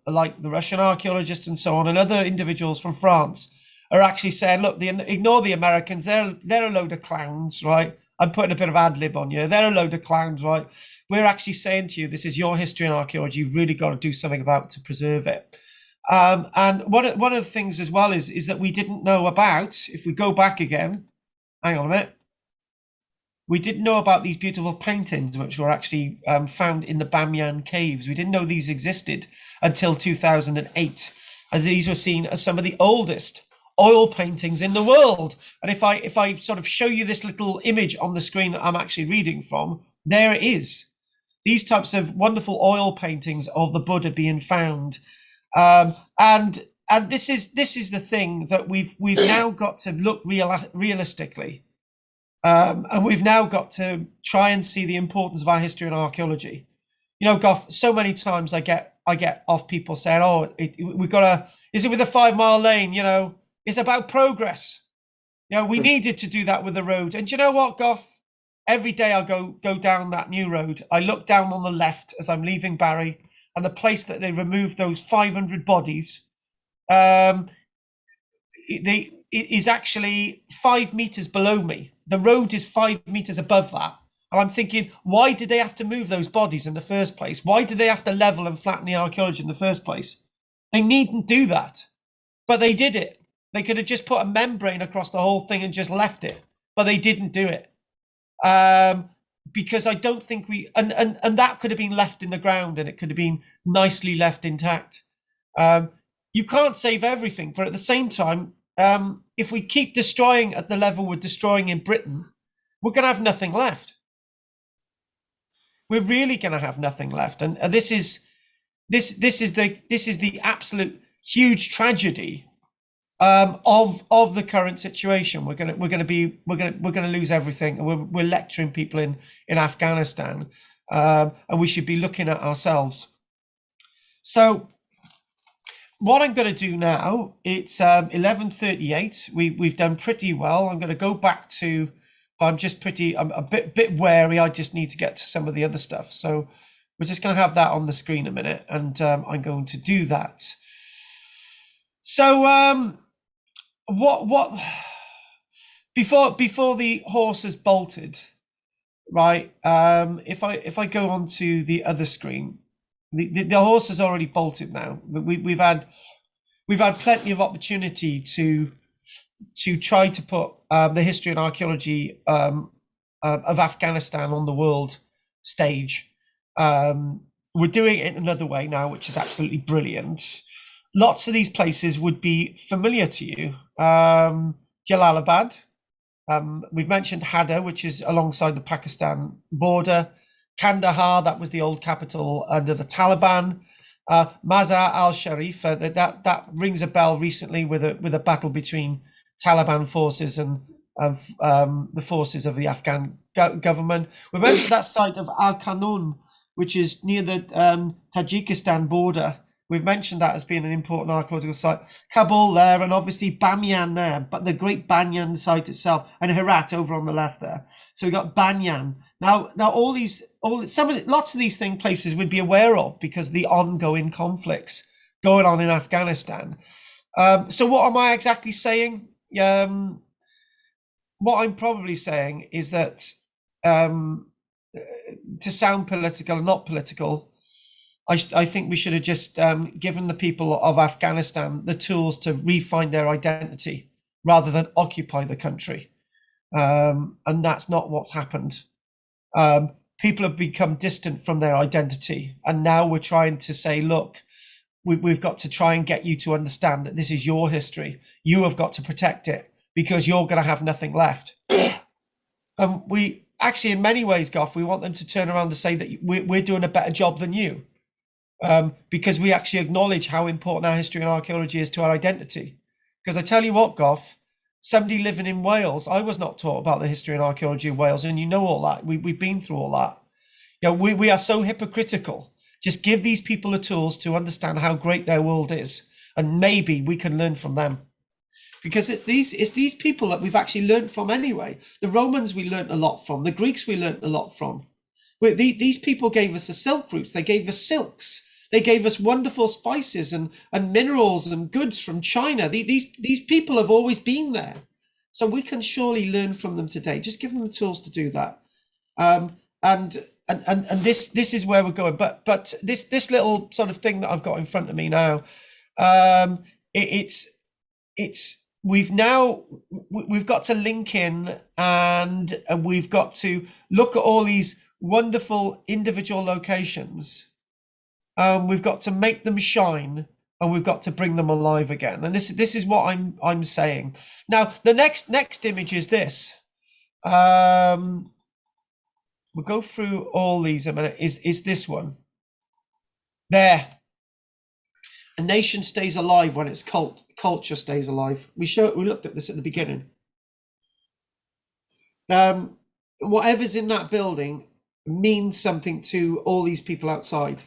like the Russian archaeologists and so on, and other individuals from France are actually saying, look, ignore the Americans. They're a load of clowns, right? I'm putting a bit of ad lib on you. They're a load of clowns, right? We're actually saying to you, this is your history and archaeology. You've really got to do something about it to preserve it. And one of the things as well is that we didn't know about, if we go back again, hang on a minute, we didn't know about these beautiful paintings which were actually found in the Bamyan caves. We didn't know these existed until 2008. And these were seen as some of the oldest oil paintings in the world. And if I sort of show you this little image on the screen that I'm actually reading from, there it is. These types of wonderful oil paintings of the Buddha being found. And this is the thing that we've now got to look realistically. And we've now got to try and see the importance of our history and archaeology. Goff, so many times I get off people saying, oh, we've got to, is it with a 5 mile lane? It's about progress. We needed to do that with the road. And do you know what, Goff? Every day I go down that new road, I look down on the left as I'm leaving Barry, and the place that they removed those 500 bodies is actually 5 meters below me. The road is 5 meters above that. And I'm thinking, why did they have to move those bodies in the first place? Why did they have to level and flatten the archaeology in the first place? They needn't do that, but they did it. They could have just put a membrane across the whole thing and just left it, but they didn't do it. Because I don't think and that could have been left in the ground, and it could have been nicely left intact. You can't save everything, but at the same time, if we keep destroying at the level we're destroying in Britain, we're going to have nothing left. We're really going to have nothing left, and this is the absolute huge tragedy of the current situation. We're going to lose everything, and we're lecturing people in Afghanistan, and we should be looking at ourselves. So what I'm going to do now, it's 11:38. We've done pretty well. I'm going to go back to, I'm a bit wary. I just need to get to some of the other stuff. So we're just going to have that on the screen a minute, and I'm going to do that. So what before the horse has bolted, right? If I go on to the other screen, the horse has already bolted now. We've had plenty of opportunity to try to put the history and archaeology of Afghanistan on the world stage. We're doing it another way now, which is absolutely brilliant. lots of these places would be familiar to you. Jalalabad, we've mentioned Hadar, which is alongside the Pakistan border. Kandahar, that was the old capital under the Taliban. Mazar al-Sharif, that rings a bell recently with a battle between Taliban forces and the forces of the Afghan government. We mentioned that site of Al-Qanun, which is near the Tajikistan border. We've mentioned that as being an important archaeological site. Kabul there, and obviously Bamyan there, but the great Bamyan site itself, and Herat over on the left there. So we've got Bamyan. Now lots of these places we'd be aware of because of the ongoing conflicts going on in Afghanistan. So what am I exactly saying? What I'm probably saying is that to sound political and not political, I think we should have just given the people of Afghanistan the tools to refine their identity rather than occupy the country. And that's not what's happened. People have become distant from their identity. And now we're trying to say, look, we've got to try and get you to understand that this is your history. You have got to protect it because you're going to have nothing left. We actually, in many ways, Goff, we want them to turn around and say that we're doing a better job than you. Because we actually acknowledge how important our history and archaeology is to our identity. Because I tell you what, Goff, somebody living in Wales, I was not taught about the history and archaeology of Wales, and you know all that. We've been through all that. You know, we are so hypocritical. Just give these people the tools to understand how great their world is, and maybe we can learn from them. Because it's these people that we've actually learned from anyway. The Romans we learned a lot from. The Greeks we learned a lot from. These people gave us the silk routes. They gave us silks. They gave us wonderful spices and minerals and goods from China. These people have always been there. So we can surely learn from them today. Just give them the tools to do that. And this is where we're going. But this little sort of thing that I've got in front of me now, we've got to link in and we've got to look at all these wonderful individual locations. We've got to make them shine, and we've got to bring them alive again. And this is what I'm saying. Now, the next image is this. We'll go through all these a minute. Is this one? There. A nation stays alive when its culture stays alive. We looked at this at the beginning. Whatever's in that building means something to all these people outside.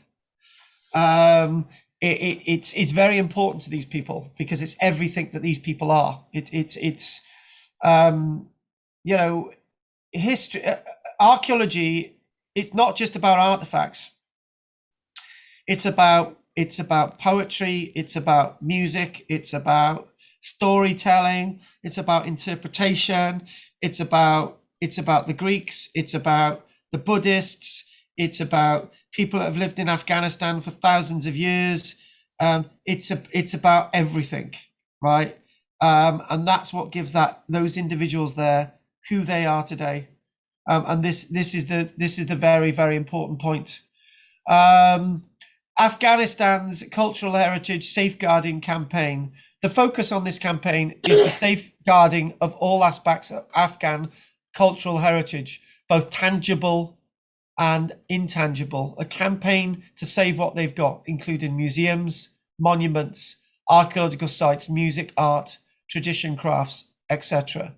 It's very important to these people because it's everything that these people are. It's you know, history, archaeology. It's not just about artifacts. It's about poetry. It's about music. It's about storytelling. It's about interpretation. It's about the Greeks. It's about the Buddhists. It's about people that have lived in Afghanistan for thousands of years. It's about everything, right? And that's what gives those individuals there who they are today. And this is the very, very important point. Afghanistan's cultural heritage safeguarding campaign. The focus on this campaign is the safeguarding of all aspects of Afghan cultural heritage, both tangible and intangible. A campaign to save what they've got, including museums, monuments, archaeological sites, music, art, tradition, crafts, etc.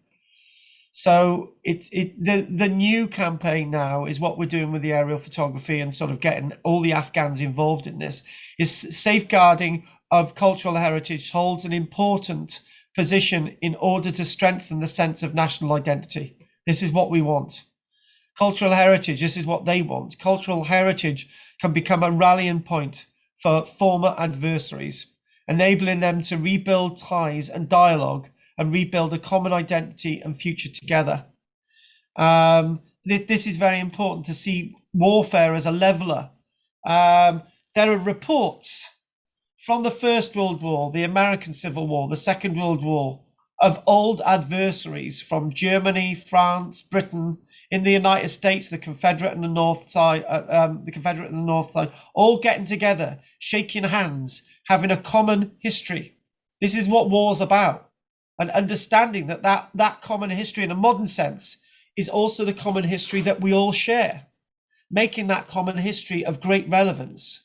So the new campaign now is what we're doing with the aerial photography and sort of getting all the Afghans involved in this. Is safeguarding of cultural heritage holds an important position in order to strengthen the sense of national identity. This is what we want. Cultural heritage, this is what they want. Cultural heritage can become a rallying point for former adversaries, enabling them to rebuild ties and dialogue and rebuild a common identity and future together. This is very important to see warfare as a leveler. There are reports from the First World War, the American Civil War, the Second World War, of old adversaries from Germany, France, Britain, in the United States, the Confederate and the North side, all getting together, shaking hands, having a common history. This is what war's about, and understanding that common history in a modern sense is also the common history that we all share, making that common history of great relevance.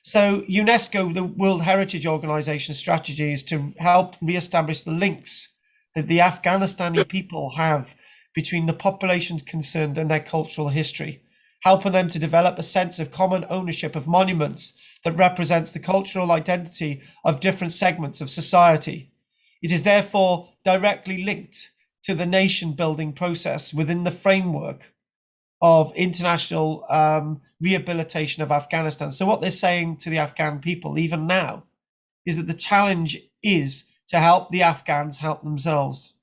So UNESCO, the World Heritage Organization strategy, is to help re-establish the links that the Afghanistani people have between the populations concerned and their cultural history, helping them to develop a sense of common ownership of monuments that represents the cultural identity of different segments of society. It is therefore directly linked to the nation building process within the framework of international rehabilitation of Afghanistan. So what they're saying to the Afghan people, even now, is that the challenge is to help the Afghans help themselves,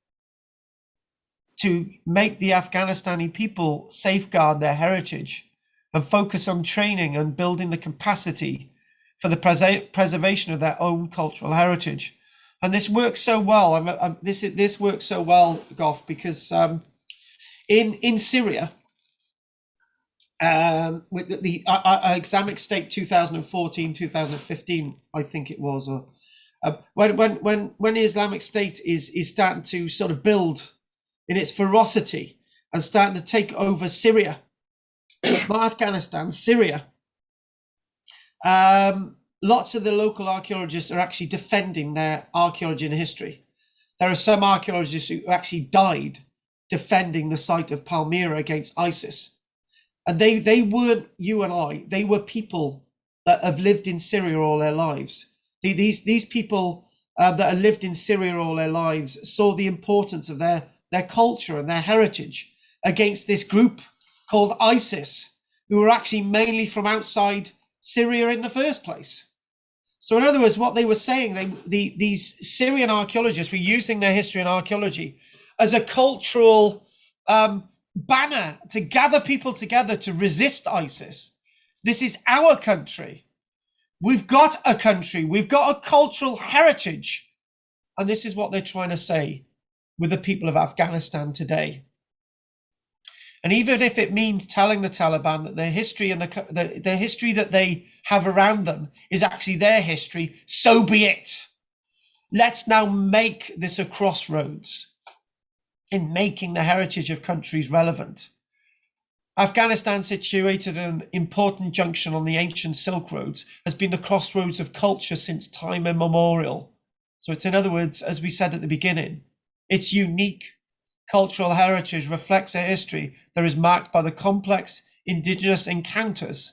to make the Afghanistani people safeguard their heritage and focus on training and building the capacity for the preservation of their own cultural heritage. And this works so well. This works so well, Goff, because in Syria, with the Islamic State 2014-2015, I think it was, or when the Islamic State is starting to sort of build in its ferocity and starting to take over Syria, not Afghanistan, Syria. Lots of the local archaeologists are actually defending their archaeology and history. There are some archaeologists who actually died defending the site of Palmyra against ISIS. And they weren't you and I, they were people that have lived in Syria all their lives. These people that have lived in Syria all their lives saw the importance of their culture and their heritage against this group called ISIS, who were actually mainly from outside Syria in the first place. So in other words, what they were saying, these Syrian archaeologists were using their history and archaeology as a cultural banner to gather people together to resist ISIS. This is our country. We've got a country. We've got a cultural heritage. And this is what they're trying to say with the people of Afghanistan today. And even if it means telling the Taliban that their history and the history that they have around them is actually their history, so be it. Let's now make this a crossroads in making the heritage of countries relevant. Afghanistan, situated at an important junction on the ancient Silk Roads, has been the crossroads of culture since time immemorial. So it's, in other words, as we said at the beginning, its unique cultural heritage reflects a history that is marked by the complex indigenous encounters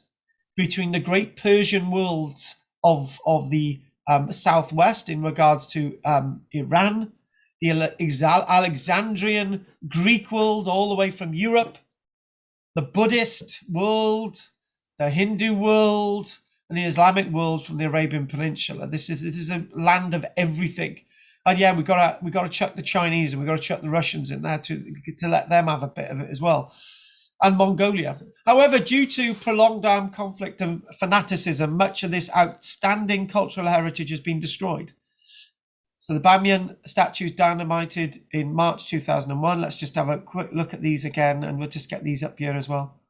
between the great Persian worlds of the southwest in regards to Iran, the Alexandrian Greek world all the way from Europe, the Buddhist world, the Hindu world, and the Islamic world from the Arabian Peninsula. This is a land of everything. And yeah, we gotta chuck the Chinese and we gotta chuck the Russians in there to let them have a bit of it as well, and Mongolia. However, due to prolonged armed conflict and fanaticism, much of this outstanding cultural heritage has been destroyed. So the Bamyan Statues dynamited in March 2001. Let's just have a quick look at these again, and we'll just get these up here as well.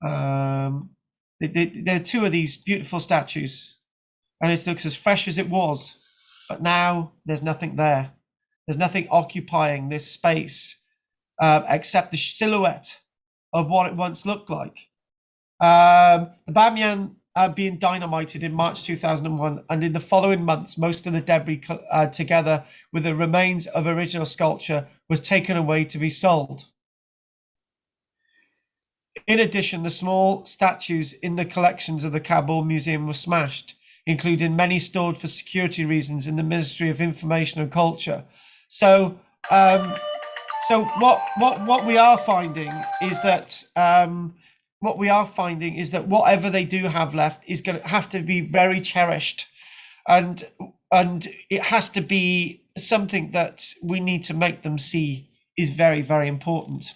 There are two of these beautiful statues, and it looks as fresh as it was, but now there's nothing there. There's nothing occupying this space except the silhouette of what it once looked like. The Bamyan being dynamited in March 2001, and in the following months, most of the debris together with the remains of original sculpture was taken away to be sold. In addition, the small statues in the collections of the Kabul Museum were smashed, including many stored for security reasons in the Ministry of Information and Culture. So what we are finding is that whatever they do have left is going to have to be very cherished, and it has to be something that we need to make them see is very, very important.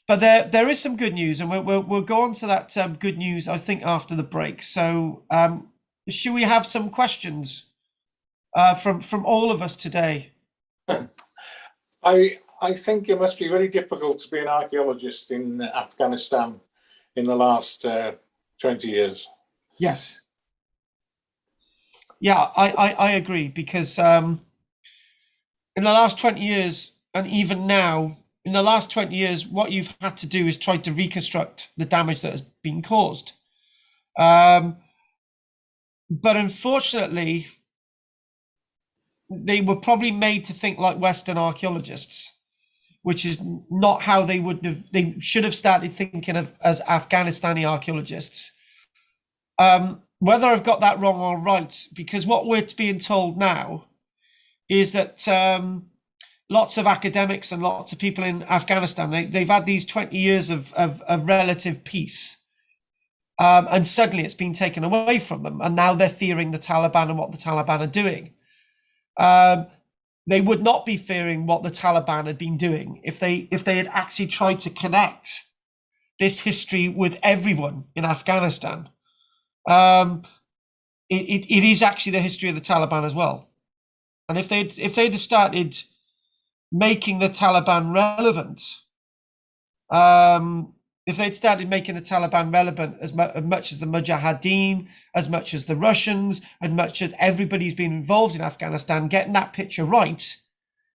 But there is some good news, and we'll go on to that good news, I think, after the break. So should we have some questions from all of us today? I think it must be very difficult to be an archaeologist in Afghanistan in the last 20 years. Yes. Yeah, I agree, because in the last 20 years, and even now, in the last 20 years, what you've had to do is try to reconstruct the damage that has been caused. But unfortunately, they were probably made to think like Western archaeologists, which is not how they would have. They should have started thinking of as Afghanistani archaeologists. Whether I've got that wrong or right, because what we're being told now is that lots of academics and lots of people in Afghanistan, they've had these 20 years of relative peace, and suddenly it's been taken away from them, and now they're fearing the Taliban and what the Taliban are doing. They would not be fearing what the Taliban had been doing if they had actually tried to connect this history with everyone in Afghanistan. It is actually the history of the Taliban as well, and if they'd started making the Taliban relevant, if they'd started making the Taliban relevant as much as the Mujahideen, as much as the Russians, as much as everybody's been involved in Afghanistan, getting that picture right,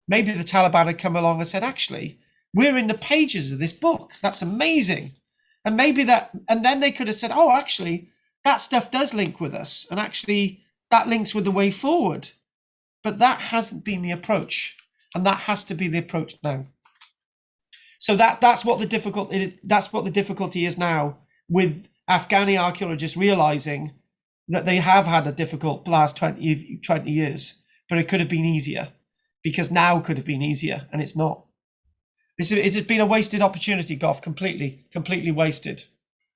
maybe the Taliban had come along and said, actually, we're in the pages of this book. That's amazing. And maybe that, and then they could have said, oh, actually, that stuff does link with us. And actually, that links with the way forward. But that hasn't been the approach. And that has to be the approach now. So that's what the difficulty is now, with Afghani archaeologists realizing that they have had a difficult last 20 years, but it could have been easier, because now could have been easier, and it's not. It's been a wasted opportunity, Goff, completely wasted.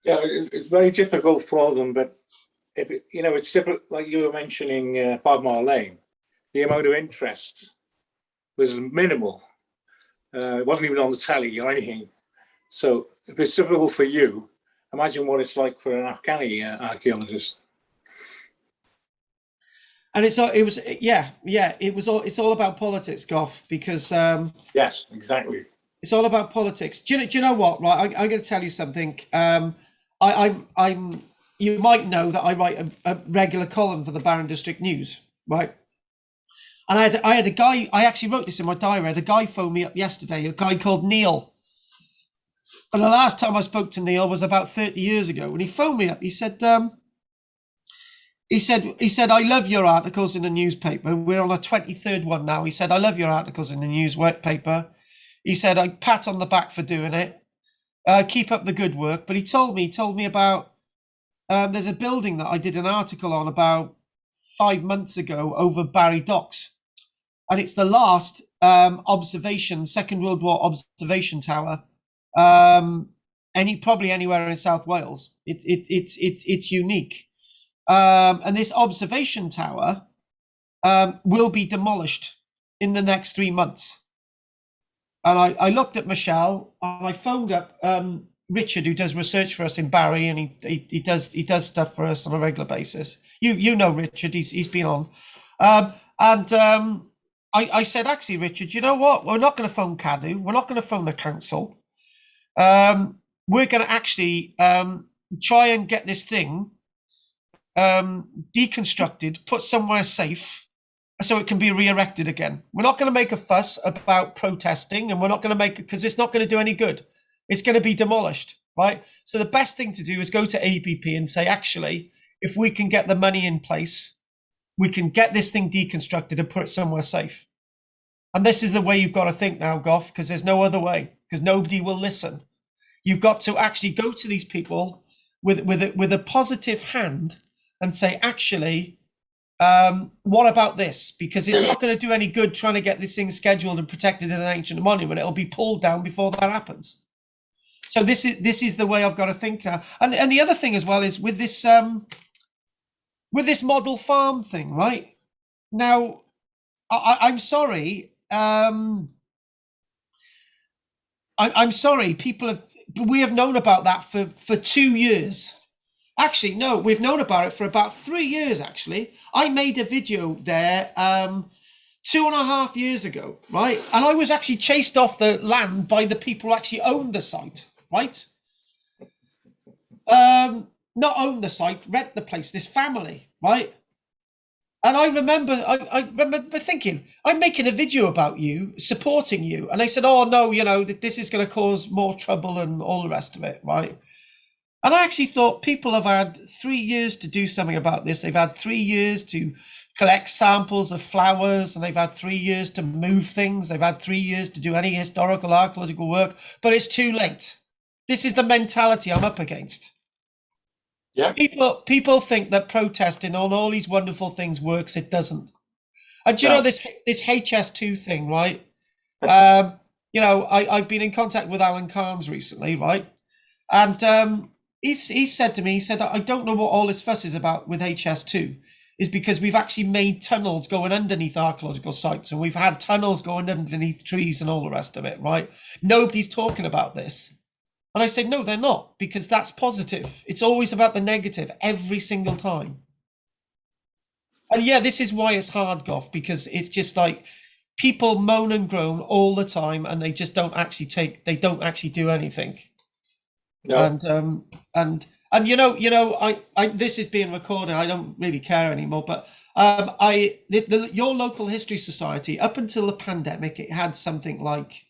Yeah, it's very difficult for them, but it's difficult, like you were mentioning 5 Mile Lane, the amount of interest was minimal. It wasn't even on the telly or anything. So if it's difficult for you, imagine what it's like for an Afghani archaeologist. And it's all about politics, Goff, because yes, exactly. It's all about politics. Do you know what? Right, I'm going to tell you something. You might know that I write a regular column for the Barron District News, right? And I had a guy, I actually wrote this in my diary, I had a guy phone me up yesterday, a guy called Neil. And the last time I spoke to Neil was about 30 years ago. When he phoned me up, he said, I love your articles in the newspaper. We're on a 23rd one now. He said, I love your articles in the newspaper. He said, I pat on the back for doing it. Keep up the good work. But he told me about, there's a building that I did an article on about 5 months ago over Barry Docks. And it's the last Second World War observation tower, probably anywhere in South Wales. It's unique, and this observation tower will be demolished in the next 3 months. And I looked at Michelle, and I phoned up Richard, who does research for us in Barry, and he does stuff for us on a regular basis. You know Richard, he's been on, I said, actually, Richard, you know what? We're not going to phone CADU. We're not going to phone the council. We're going to actually try and get this thing deconstructed, put somewhere safe, so it can be re-erected again. We're not going to make a fuss about protesting, and we're not going to make it, because it's not going to do any good. It's going to be demolished, right? So the best thing to do is go to APP and say, actually, if we can get the money in place, we can get this thing deconstructed and put it somewhere safe. And this is the way you've got to think now, Goff, because there's no other way, because nobody will listen. You've got to actually go to these people with a positive hand and say, actually, what about this? Because it's not going to do any good trying to get this thing scheduled and protected as an ancient monument. It'll be pulled down before that happens. So this is the way I've got to think now. And the other thing as well is with this model farm thing, right? Now, I'm sorry. I'm sorry. We have known about that for 2 years. Actually, no, we've known about it for about 3 years, actually. I made a video there 2.5 years ago, right? And I was actually chased off the land by the people who actually owned the site, right? Not own the site, rent the place, this family, right? And I remember thinking, I'm making a video about you, supporting you. And they said, oh, no, you know, this is going to cause more trouble and all the rest of it, right? And I actually thought people have had 3 years to do something about this. They've had 3 years to collect samples of flowers, and they've had 3 years to move things. They've had 3 years to do any historical archaeological work, but it's too late. This is the mentality I'm up against. Yeah. People think that protesting on all these wonderful things works. It doesn't. And do you know this HS2 thing, right? You know, I've been in contact with Alan Carnes recently, right? And he said to me, he said, I don't know what all this fuss is about with HS2, is because we've actually made tunnels going underneath archaeological sites, and we've had tunnels going underneath trees and all the rest of it, right? Nobody's talking about this. And I said, no, they're not, because that's positive. It's always about the negative every single time. And yeah, this is why it's hard, Goff, because it's just like people moan and groan all the time, and they just don't actually do anything. No. And you know, I this is being recorded. I don't really care anymore, but your local history society, up until the pandemic, it had something like,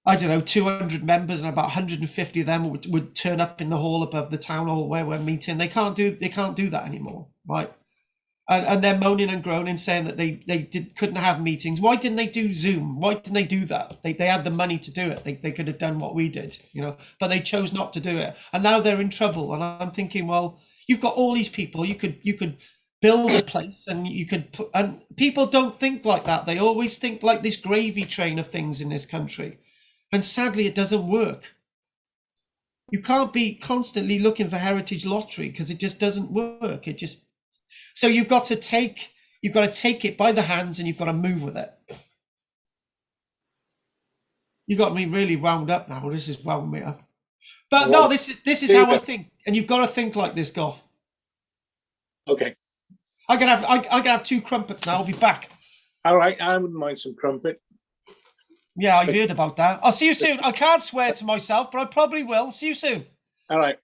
I don't know, 200 members, and about 150 of them would turn up in the hall above the town hall where we're meeting. They can't do that anymore, right? And they're moaning and groaning, saying that they couldn't have meetings. Why didn't they do Zoom? Why didn't they do that? They had the money to do it. They could have done what we did, you know, but they chose not to do it. And now they're in trouble. And I'm thinking, well, you've got all these people. You could build a place, and you could put. And people don't think like that. They always think like this gravy train of things in this country. And sadly, it doesn't work. You can't be constantly looking for heritage lottery, because it just doesn't work. So you've got to take it by the hands, and you've got to move with it. You got me really wound up now. This is wound me up. But no, this is how I think, and you've got to think like this, Goff. Okay. I'm gonna have 2 crumpets now. I'll be back. All right, I wouldn't mind some crumpet. Yeah, I've heard about that. I'll see you soon. I can't swear to myself, but I probably will. See you soon. All right.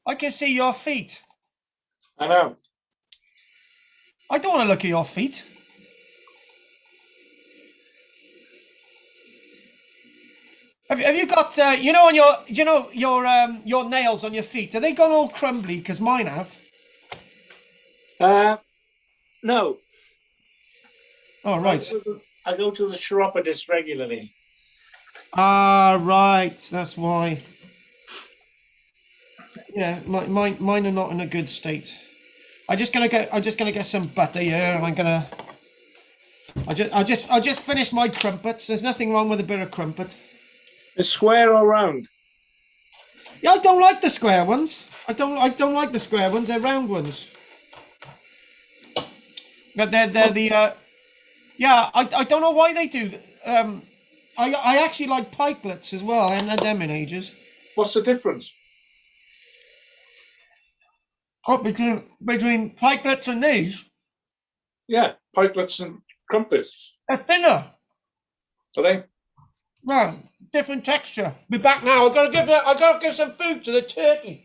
I can see your feet. I know. I don't want to look at your feet. Have you got you know on your nails on your feet? Are they gone all crumbly? Because mine have. No. Oh right. I go to the chiropodist regularly. Ah right, that's why. Yeah, mine are not in a good state. I'm just gonna get some butter here, and I just finished my crumpets. There's nothing wrong with a bit of crumpet. It's square or round? Yeah, I don't like the square ones. I don't like the square ones. They're round ones. But they're the yeah. I don't know why they do. I actually like pikelets as well. I haven't had them in ages. What's the difference? Oh, between pikelets and these? Yeah, pikelets and crumpets. They're thinner. Are they? Yeah, different texture. Be back now. I gotta give some food to the turkey.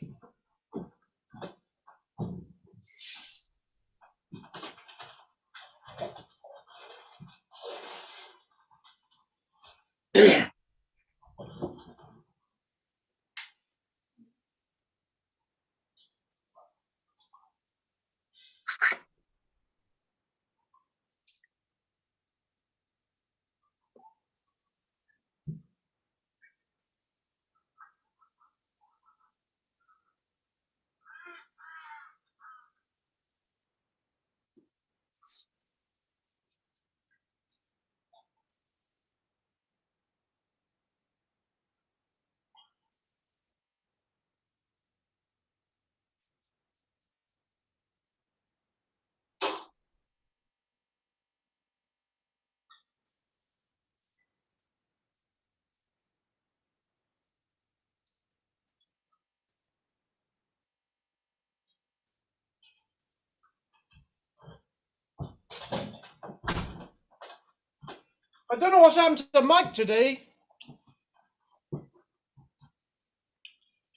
I don't know what's happened to the mic today.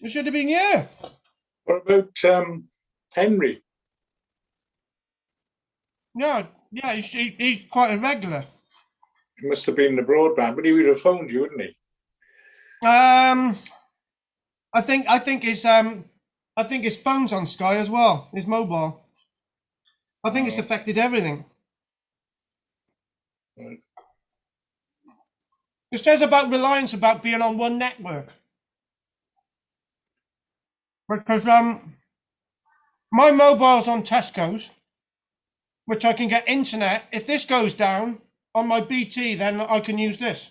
It should have been here. What about Henry? Yeah, he's quite irregular. He must have been in the broadband, but he would have phoned you, wouldn't he? I think his phone's on Sky as well. His mobile. I think it's affected everything. Right. It says about Reliance about being on one network. Because my mobile's on Tesco's, which I can get internet. If this goes down on my BT, then I can use this.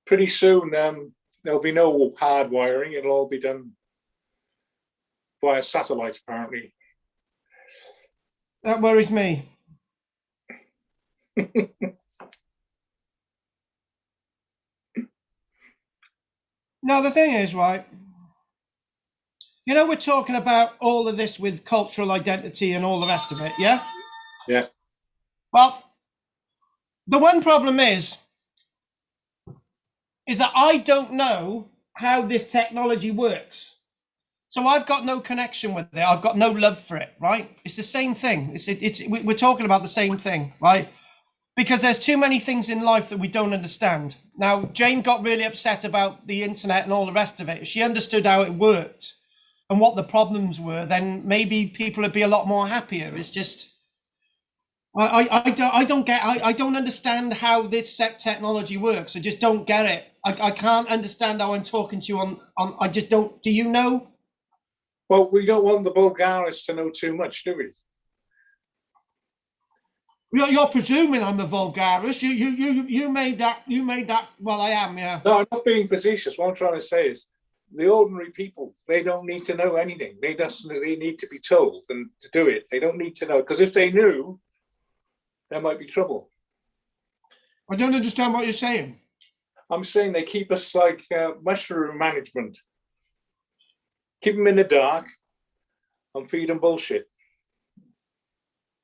Pretty soon, there'll be no hard wiring. It'll all be done via satellite, apparently. That worries me. Now, the thing is, right, you know, we're talking about all of this with cultural identity and all the rest of it, yeah? Yeah. Well, the one problem is that I don't know how this technology works. So I've got no connection with it. I've got no love for it, right? It's the same thing. We're talking about the same thing, right? Because there's too many things in life that we don't understand. Now, Jane got really upset about the internet and all the rest of it. If she understood how it worked and what the problems were, then maybe people would be a lot more happier. It's just, I don't understand how this technology works. I just don't get it. I can't understand how I'm talking to you on I just don't. Do you know? Well, we don't want the Bulgarians to know too much, do we? You're presuming I'm a vulgaris. You made that. Well, I am, yeah. No, I'm not being facetious. What I'm trying to say is, the ordinary people, they don't need to know anything. They need to be told and to do it. They don't need to know, because if they knew, there might be trouble. I don't understand what you're saying. I'm saying they keep us like mushroom management. Keep them in the dark and feed them bullshit.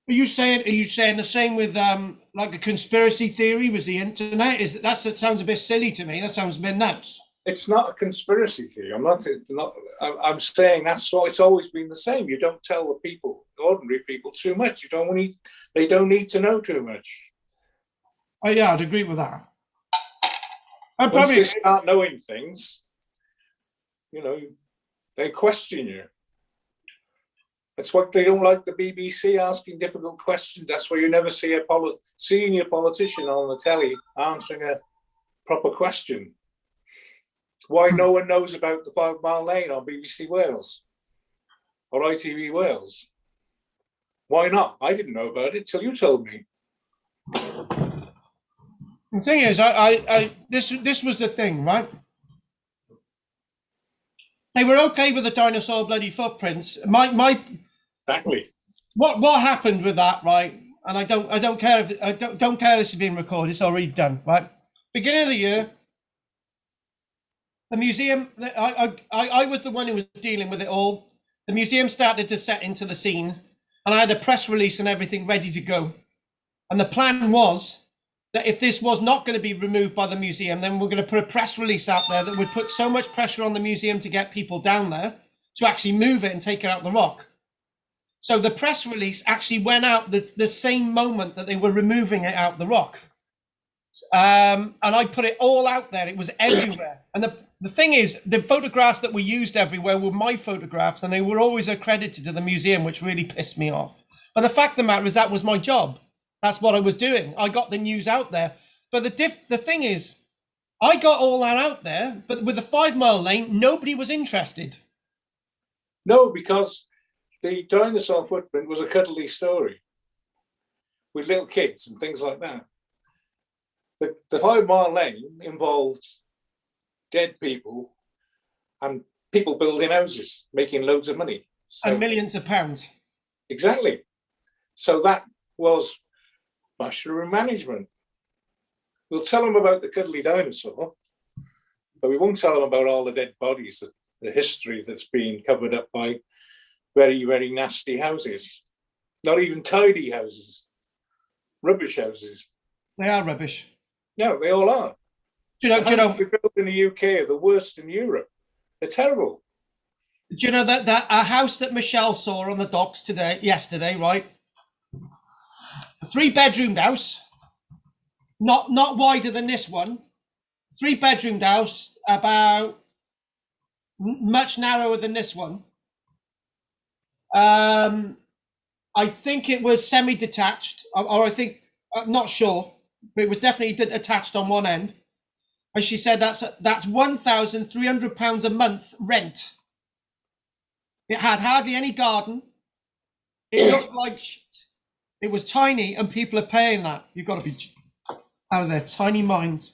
Are you saying the same with like a conspiracy theory was the internet? That sounds a bit silly to me. That sounds a bit nuts. It's not a conspiracy theory. I'm saying that's what it's always been the same. You don't tell the people, ordinary people, too much. They don't need to know too much. Oh yeah, I'd agree with that. Once they start knowing things, they question you. That's why they don't like the BBC asking difficult questions. That's why you never see a senior politician on the telly answering a proper question. Why no one knows about the 5 Mile Lane on BBC Wales or ITV Wales? Why not? I didn't know about it till you told me. The thing is, this was the thing, right? They were okay with the dinosaur bloody footprints. Exactly. What happened with that, right? And I don't care if don't care if this is being recorded. It's already done, right? Beginning of the year, the museum. I was the one who was dealing with it all. The museum started to set into the scene, and I had a press release and everything ready to go. And the plan was that if this was not going to be removed by the museum, then we're going to put a press release out there that would put so much pressure on the museum to get people down there to actually move it and take it out the rock. So the press release actually went out the same moment that they were removing it out the rock. And I put it all out there. It was everywhere. And the thing is, the photographs that were used everywhere were my photographs, and they were always accredited to the museum, which really pissed me off. But the fact of the matter is that was my job. That's what I was doing. I got the news out there. But the thing is, I got all that out there, but with the 5 Mile Lane, nobody was interested. No, because the dinosaur footprint was a cuddly story with little kids and things like that. The 5 Mile Lane involved dead people and people building houses, making loads of money. And millions of pounds. Exactly. So that was mushroom management. We'll tell them about the cuddly dinosaur, but we won't tell them about all the dead bodies, the history that's been covered up by very, very nasty houses. Not even tidy houses. Rubbish houses. They are rubbish. No, they all are. Do you know, we built in the UK are the worst in Europe. They're terrible. Do you know that a house that Michelle saw on the docks yesterday, right? A 3-bedroomed house, not wider than this one. 3-bedroomed house, about much narrower than this one. I think it was semi-detached, or I think, I'm not sure, but it was definitely attached on one end. And she said that's £1,300 a month rent. It had hardly any garden. It looked like shit. It was tiny, and people are paying that. You've got to be out of their tiny minds.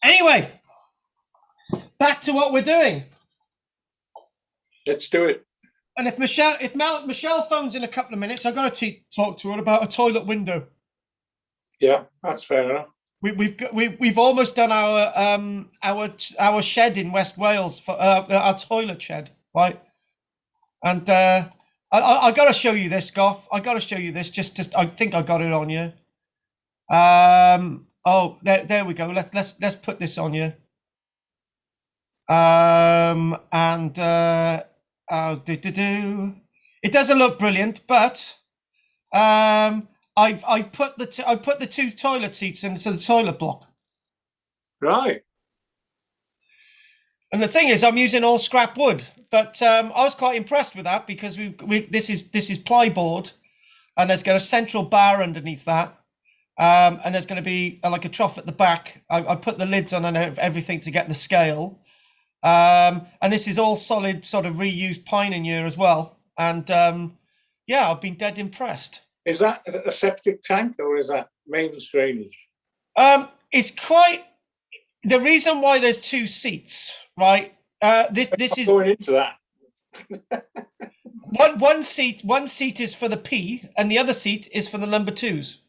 Anyway, back to what we're doing. Let's do it. And if Michelle phones in a couple of minutes, I've got to talk to her about a toilet window. Yeah, that's fair enough. We've almost done our shed in West Wales for our toilet shed, right? And I got to show you this, Goff. I got to show you this. I think I got it on you. Oh, there we go. Let's put this on you. And it doesn't look brilliant, but I've put the two toilet seats into the toilet block. Right. And the thing is, I'm using all scrap wood, but I was quite impressed with that because this is plyboard, and there's got a central bar underneath that, and there's going to be like a trough at the back. I put the lids on and everything to get the scale, and this is all solid sort of reused pioneer as well. And yeah, I've been dead impressed. Is that a septic tank or is that mains drainage? It's quite. The reason why there's two seats, right? This is going into that. one seat is for the P, and the other seat is for the number twos.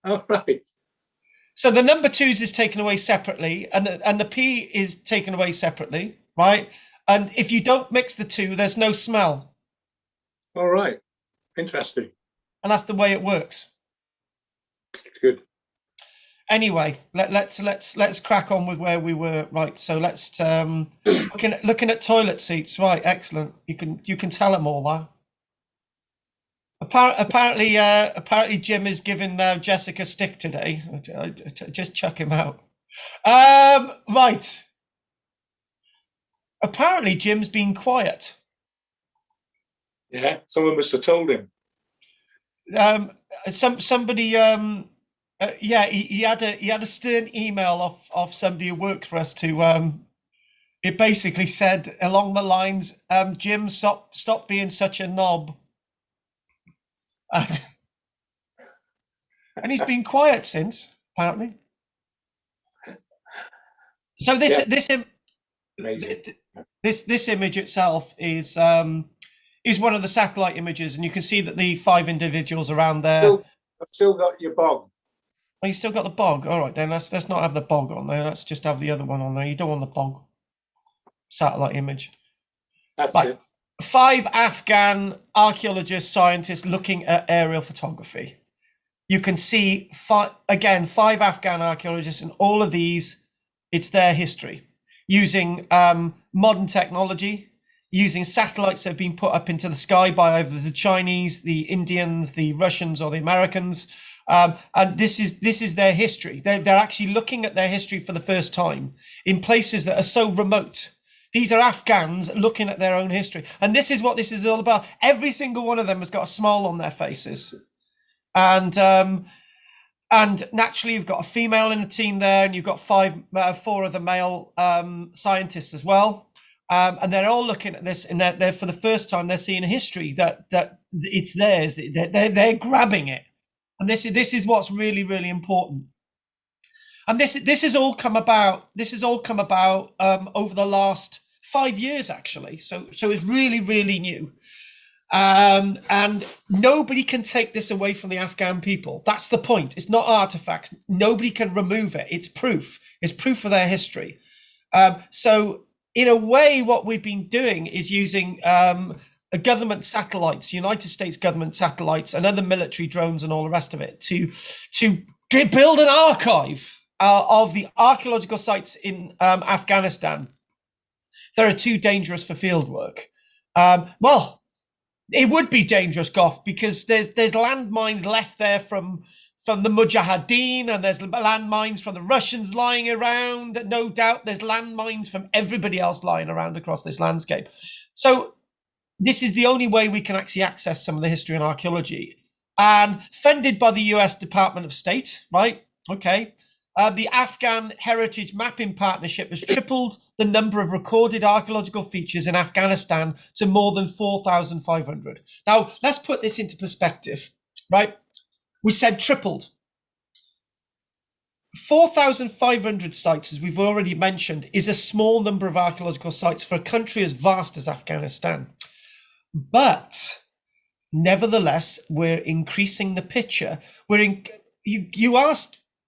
Oh, right. So the number twos is taken away separately, and the P is taken away separately, right? And if you don't mix the two, there's no smell. All right. Interesting. And that's the way it works. Good. Anyway, let's crack on with where we were. Right, so let's looking at toilet seats. Right, excellent. You can tell them all that. Apparently Jim is giving Jessica stick today. Just chuck him out. Right. Apparently Jim's been quiet. Yeah, someone must have told him. Somebody. Yeah, he had a stern email off somebody who worked for us to. It basically said along the lines, Jim, stop being such a knob. And he's been quiet since, apparently. So this image itself is one of the satellite images, and you can see that the 5 individuals around there. I've still got your bog. Oh, you still got the bog. All right, then let's not have the bog on there. Let's just have the other one on there. You don't want the bog. Satellite image. That's right. it. 5 Afghan archaeologists, scientists looking at aerial photography. You can see 5 Afghan archaeologists, and all of these, it's their history, using modern technology, using satellites that have been put up into the sky by either the Chinese, the Indians, the Russians, or the Americans. And this is their history. They're actually looking at their history for the first time in places that are so remote. These are Afghans looking at their own history. And this is what this is all about. Every single one of them has got a smile on their faces. And naturally, you've got a female in the team there, and you've got 4 of the male scientists as well. And they're all looking at this, and they're for the first time, they're seeing a history that it's theirs. They're grabbing it. And this is what's really, really important. And this has all come about. This has all come about over the last 5 years, actually. So it's really, really new. And nobody can take this away from the Afghan people. That's the point. It's not artifacts. Nobody can remove it. It's proof. It's proof of their history. So in a way, what we've been doing is using government satellites, United States government satellites, and other military drones and all the rest of it to build an archive of the archaeological sites in Afghanistan that are too dangerous for field work. Well, it would be dangerous, Goff, because there's landmines left there from the Mujahideen, and there's landmines from the Russians lying around. No doubt there's landmines from everybody else lying around across this landscape. So this is the only way we can actually access some of the history and archaeology. And funded by the US Department of State, right? Okay. The Afghan Heritage Mapping Partnership has tripled the number of recorded archaeological features in Afghanistan to more than 4,500. Now, let's put this into perspective, right? We said tripled. 4,500 sites, as we've already mentioned, is a small number of archaeological sites for a country as vast as Afghanistan. But nevertheless, we're increasing the picture.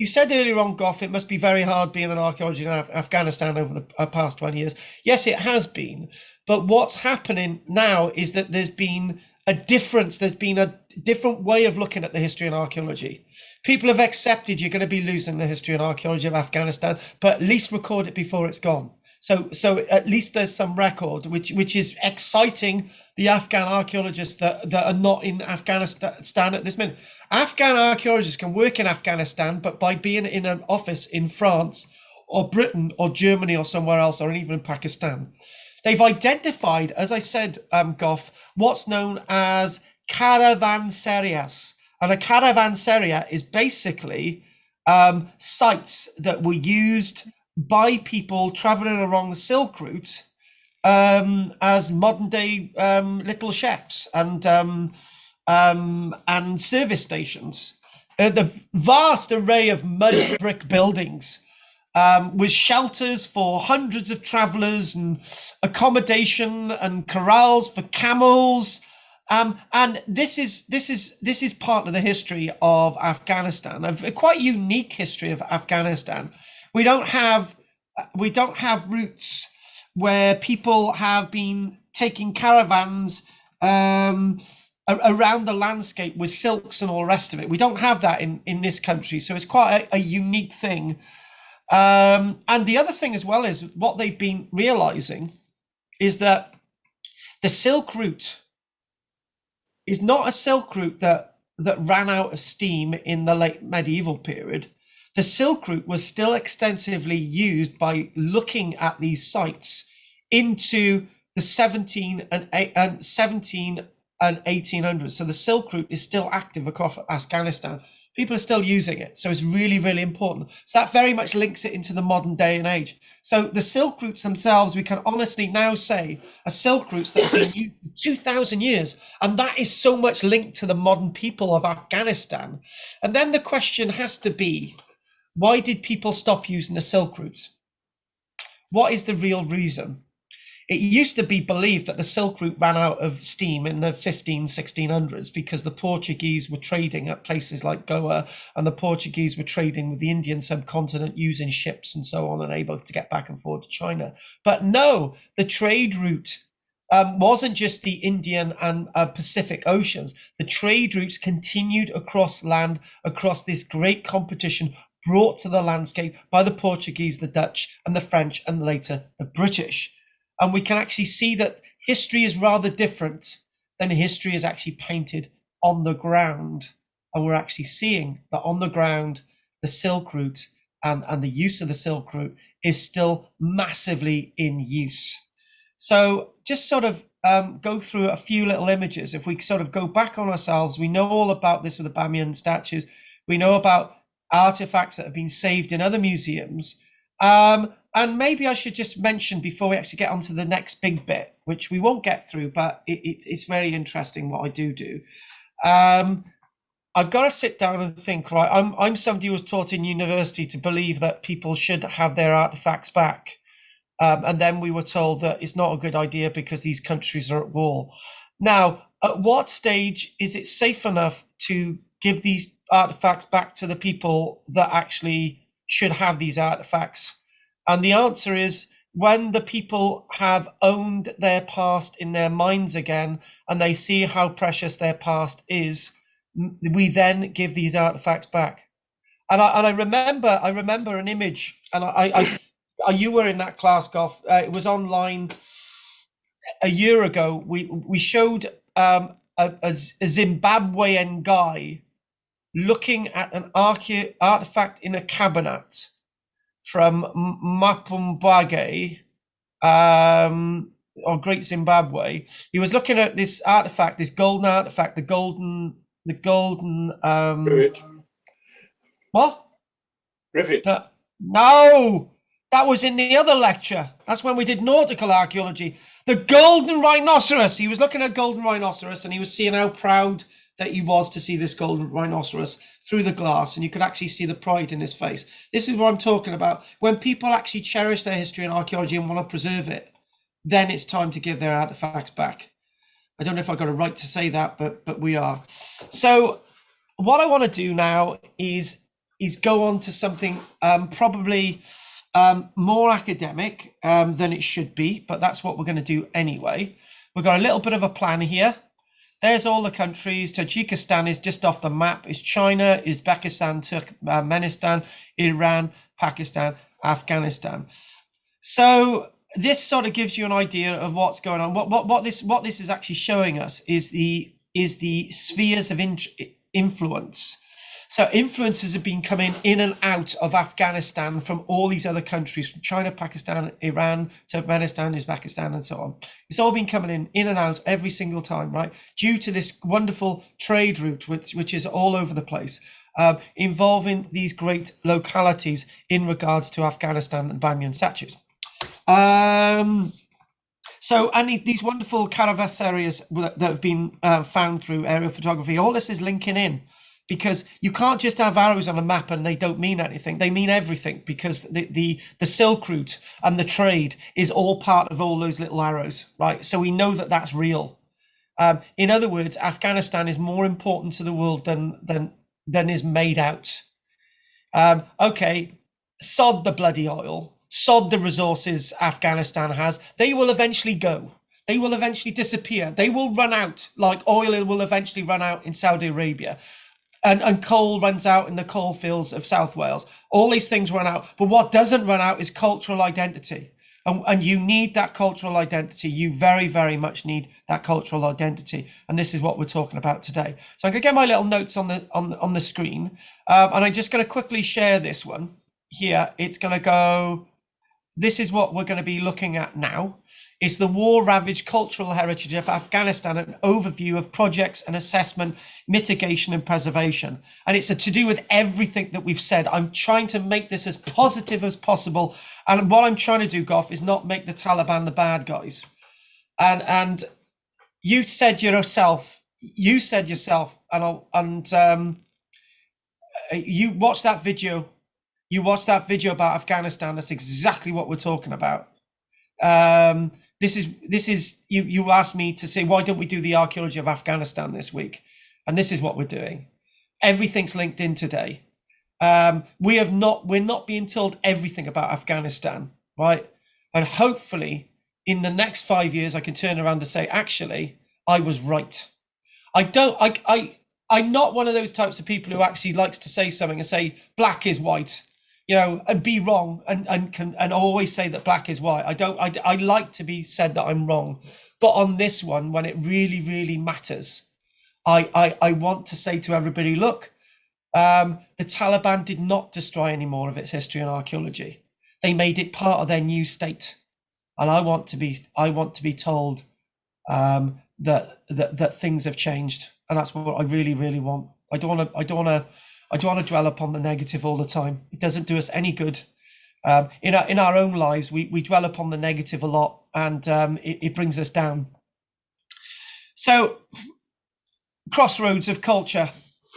You said earlier on, Goff, it must be very hard being an archaeologist in Afghanistan over the past 20 years. Yes, it has been. But what's happening now is that there's been a difference. There's been a different way of looking at the history and archaeology. People have accepted you're going to be losing the history and archaeology of Afghanistan, but at least record it before it's gone. So at least there's some record, which is exciting the Afghan archaeologists that are not in Afghanistan at this minute. Afghan archaeologists can work in Afghanistan, but by being in an office in France or Britain or Germany or somewhere else, or even in Pakistan, they've identified, as I said, Goff, what's known as caravanserias. And a caravanseria is basically sites that were used by people traveling along the Silk Route as modern day little chefs and service stations. The vast array of mud brick buildings with shelters for hundreds of travelers and accommodation and corrals for camels. And this is part of the history of Afghanistan, a quite unique history of Afghanistan. We don't have routes where people have been taking caravans around the landscape with silks and all the rest of it. We don't have that in this country, so it's quite a unique thing. And the other thing as well is what they've been realizing is that the Silk Route is not a Silk Route that ran out of steam in the late medieval period. The Silk Route was still extensively used by looking at these sites into the 17 and 1800s. So the Silk Route is still active across Afghanistan. People are still using it. So it's really, really important. So that very much links it into the modern day and age. So the Silk Routes themselves, we can honestly now say, are Silk Routes that have been used for 2,000 years. And that is so much linked to the modern people of Afghanistan. And then the question has to be, why did people stop using the Silk Route? What is the real reason? It used to be believed that the Silk Route ran out of steam in the 1600s because the Portuguese were trading at places like Goa, and the Portuguese were trading with the Indian subcontinent using ships and so on and able to get back and forth to China. But no, the trade route wasn't just the Indian and Pacific Oceans. The trade routes continued across land, across this great competition brought to the landscape by the Portuguese, the Dutch, and the French, and later the British. And we can actually see that history is rather different than history is actually painted on the ground. And we're actually seeing that on the ground, the Silk Route and the use of the Silk Route is still massively in use. So just sort of go through a few little images. If we sort of go back on ourselves, we know all about this with the Bamyan statues. We know about artifacts that have been saved in other museums. And maybe I should just mention before we actually get onto the next big bit, which we won't get through, but it's very interesting what I do. I've got to sit down and think, right, I'm somebody who was taught in university to believe that people should have their artifacts back. And then we were told that it's not a good idea because these countries are at war. Now, at what stage is it safe enough to give these artifacts back to the people that actually should have these artifacts? And the answer is when the people have owned their past in their minds again, and they see how precious their past is, we then give these artifacts back. And I remember an image, and you were in that class, Goff. It was online a year ago. We showed a Zimbabwean guy looking at an artifact in a cabinet from Mapumbage, or Great Zimbabwe. He was looking at this artifact, this golden artifact, the golden Rivet. What? Rivet. No, that was in the other lecture. That's when we did nautical archaeology. The Golden Rhinoceros. He was looking at Golden Rhinoceros, and he was seeing how proud that he was to see this Golden Rhinoceros through the glass, and you could actually see the pride in his face. This is what I'm talking about. When people actually cherish their history and archaeology and want to preserve it, then it's time to give their artifacts back. I don't know if I got a right to say that, but we are. So what I want to do now is go on to something probably more academic than it should be, but that's what we're going to do anyway. We've got a little bit of a plan here. There's all the countries. Tajikistan is just off the map. Is China, Uzbekistan, Turkmenistan, Iran, Pakistan, Afghanistan. So this sort of gives you an idea of what's going on. What this is actually showing us is the spheres of influence. So influences have been coming in and out of Afghanistan from all these other countries, from China, Pakistan, Iran, Turkmenistan, Uzbekistan, and so on. It's all been coming in and out every single time, right? Due to this wonderful trade route, which is all over the place, involving these great localities in regards to Afghanistan and Bamyan statues. So, and these wonderful caravasarias that have been found through aerial photography, all this is linking in, because you can't just have arrows on a map and they don't mean anything. They mean everything, because the Silk Route and the trade is all part of all those little arrows, right? So we know that that's real. In other words, Afghanistan is more important to the world than is made out. Okay, sod the bloody oil, sod the resources Afghanistan has. They will eventually go. They will eventually disappear. They will run out, like oil will eventually run out in Saudi Arabia. And coal runs out in the coal fields of South Wales. All these things run out. But what doesn't run out is cultural identity. And you need that cultural identity. You very, very much need that cultural identity. And this is what we're talking about today. So I'm going to get my little notes on the screen. And I'm just going to quickly share this one here. It's going to go, this is what we're going to be looking at now. It's the war-ravaged cultural heritage of Afghanistan, an overview of projects and assessment, mitigation and preservation. And it's to do with everything that we've said. I'm trying to make this as positive as possible. And what I'm trying to do, Goff, is not make the Taliban the bad guys. And you said yourself, you watched that video. You watched that video about Afghanistan. That's exactly what we're talking about. This is you asked me to say, why don't we do the archaeology of Afghanistan this week? And this is what we're doing. Everything's linked in today. We're not being told everything about Afghanistan, right? And hopefully in the next 5 years I can turn around and say, actually, I was right. I'm not one of those types of people who actually likes to say something and say black is white, you know, and be wrong and always say that black is white. I like to be said that I'm wrong. But on this one, when it really, really matters, I want to say to everybody, look, the Taliban did not destroy any more of its history and archaeology. They made it part of their new state. And I want to be told that things have changed. And that's what I really, really want. I don't want to dwell upon the negative all the time. It doesn't do us any good. In our own lives, we dwell upon the negative a lot, and it brings us down. So, crossroads of culture,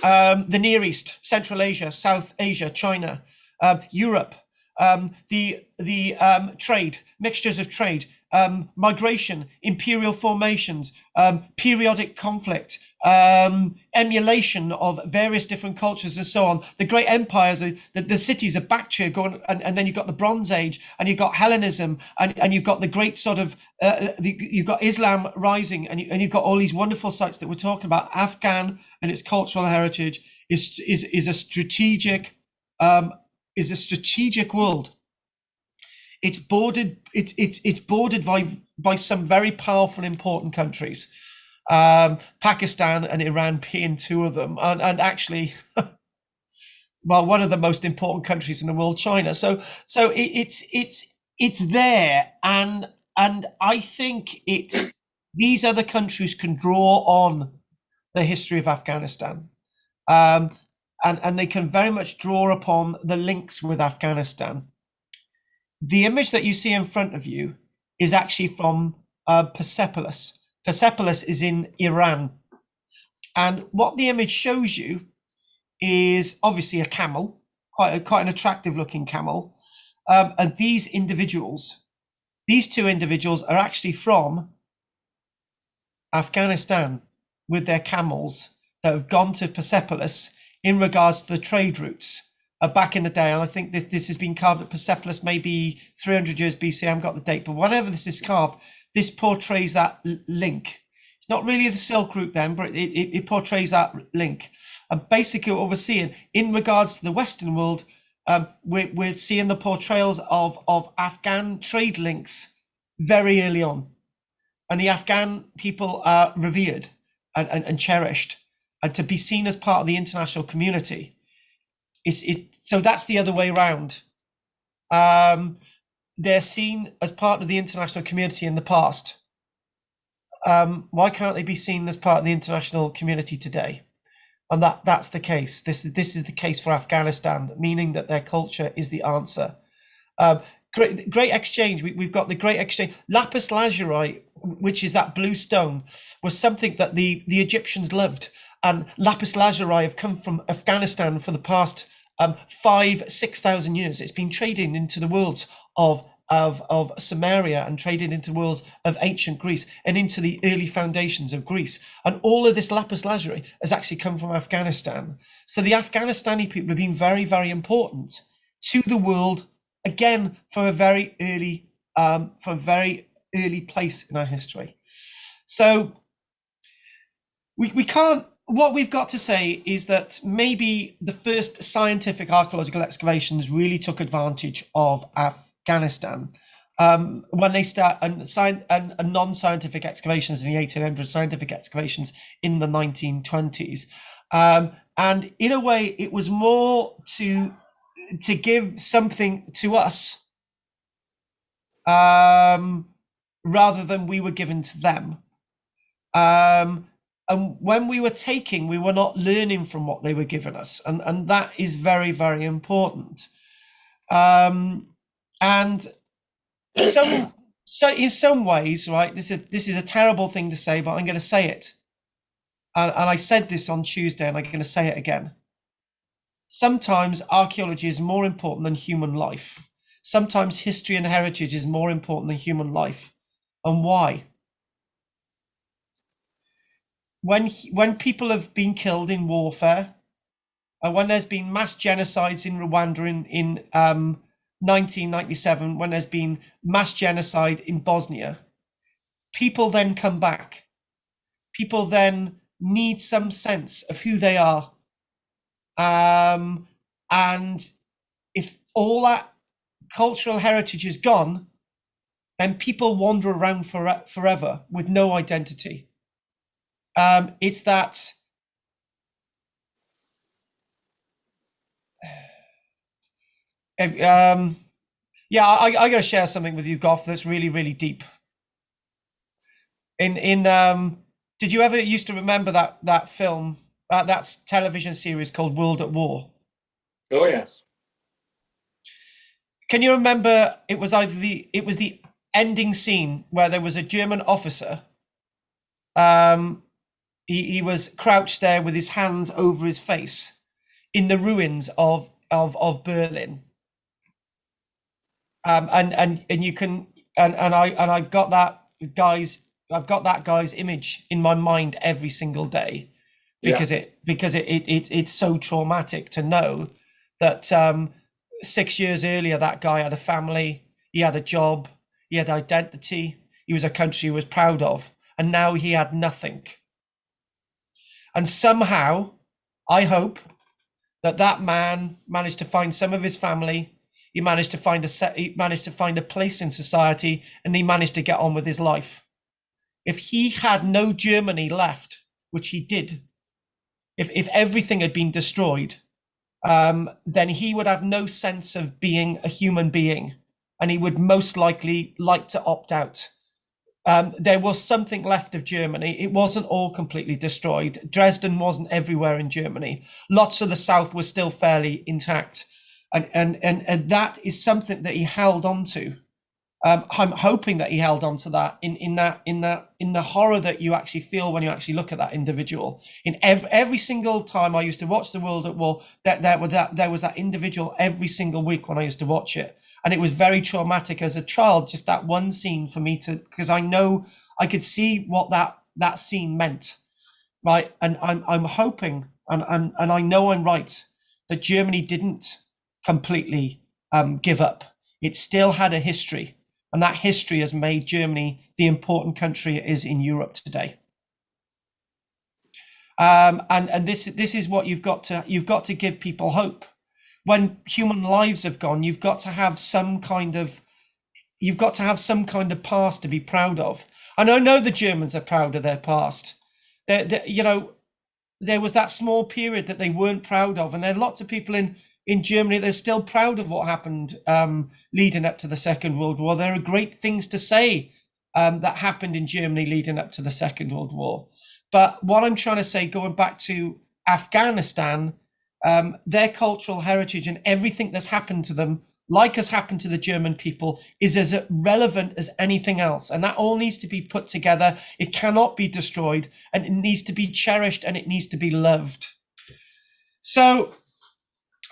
the Near East, Central Asia, South Asia, China, Europe, the trade, mixtures of trade, migration, imperial formations, periodic conflict, emulation of various different cultures and so on. The great empires, the cities of Bactria going, and then you've got the Bronze Age, and you've got Hellenism, and you've got the great sort of, you've got Islam rising, and you've got all these wonderful sites that we're talking about. Afghan and its cultural heritage is a strategic world. It's bordered by some very powerful, important countries, Pakistan and Iran being two of them, and actually, well, one of the most important countries in the world, China. So it's there, and I think these other countries can draw on the history of Afghanistan, and they can very much draw upon the links with Afghanistan. The image that you see in front of you is actually from Persepolis. Persepolis is in Iran. And what the image shows you is obviously a camel, quite an attractive looking camel. And these two individuals are actually from Afghanistan with their camels that have gone to Persepolis in regards to the trade routes. Back in the day, and I think this has been carved at Persepolis maybe 300 years BC. I haven't got the date, but whenever this is carved, this portrays that link. It's not really the Silk Route then, but it portrays that link. And basically what we're seeing in regards to the Western world, We're seeing the portrayals of Afghan trade links very early on, and the Afghan people are revered and cherished, and to be seen as part of the international community. So that's the other way around. They're seen as part of the international community in the past. Why can't they be seen as part of the international community today? And that's the case. This is the case for Afghanistan, meaning that their culture is the answer. Great exchange. We've got the great exchange. Lapis lazuli, which is that blue stone, was something that the Egyptians loved. And lapis lazuli have come from Afghanistan for the past 5,000-6,000 years. It's been traded into the worlds of Samaria and traded into worlds of ancient Greece and into the early foundations of Greece. And all of this lapis lazuli has actually come from Afghanistan. So the Afghanistani people have been very, very important to the world, again, from a very early place in our history. So we can't. What we've got to say is that maybe the first scientific archaeological excavations really took advantage of Afghanistan when they start and non-scientific excavations in the 1800s, scientific excavations in the 1920s, and in a way it was more to give something to us rather than we were given to them. And when we were taking, we were not learning from what they were giving us, and that is very, very important. And so in some ways, right, this is a terrible thing to say, but I'm going to say it. And I said this on Tuesday, and I'm going to say it again. Sometimes archaeology is more important than human life. Sometimes history and heritage is more important than human life. And why? When people have been killed in warfare, and when there's been mass genocides in Rwanda in 1997, when there's been mass genocide in Bosnia, people then come back. People then need some sense of who they are. And if all that cultural heritage is gone, then people wander around forever with no identity. It's that yeah, I got to share something with you, Goff, that's really, really deep. Did you ever used to remember that film, that television series called World at War? Oh yes. Can you remember? It was the ending scene where there was a German officer. He was crouched there with his hands over his face in the ruins of Berlin. And you can I've got that guy's image in my mind every single day, because it's so traumatic to know that 6 years earlier that guy had a family, he had a job, he had identity, he was a country he was proud of, and now he had nothing. And somehow, I hope that man managed to find some of his family. He managed to find a place in society, and he managed to get on with his life. If he had no Germany left, which he did, if everything had been destroyed, then he would have no sense of being a human being, and he would most likely like to opt out. There was something left of Germany. It wasn't all completely destroyed. Dresden wasn't everywhere in Germany. Lots of the south was still fairly intact, and that is something that he held on to. I'm hoping that he held on to that in the horror that you actually feel when you actually look at that individual. In every single time I used to watch The World at War, there was that individual every single week when I used to watch it. And it was very traumatic as a child, just that one scene for me because I know I could see what that scene meant, right? And I'm hoping, and I know I'm right, that Germany didn't completely give up. It still had a history, and that history has made Germany the important country it is in Europe today. And this is what you've got to give people hope. when human lives have gone, you've got to have some kind of past to be proud of. And I know the Germans are proud of their past. You know, there was that small period that they weren't proud of, and there are lots of people in Germany they're still proud of what happened leading up to the Second World War. There are great things to say that happened in Germany leading up to the Second World War. But what I'm trying to say, going back to Afghanistan, their cultural heritage and everything that's happened to them, like has happened to the German people, is as relevant as anything else. And that all needs to be put together. It cannot be destroyed, and it needs to be cherished, and it needs to be loved. So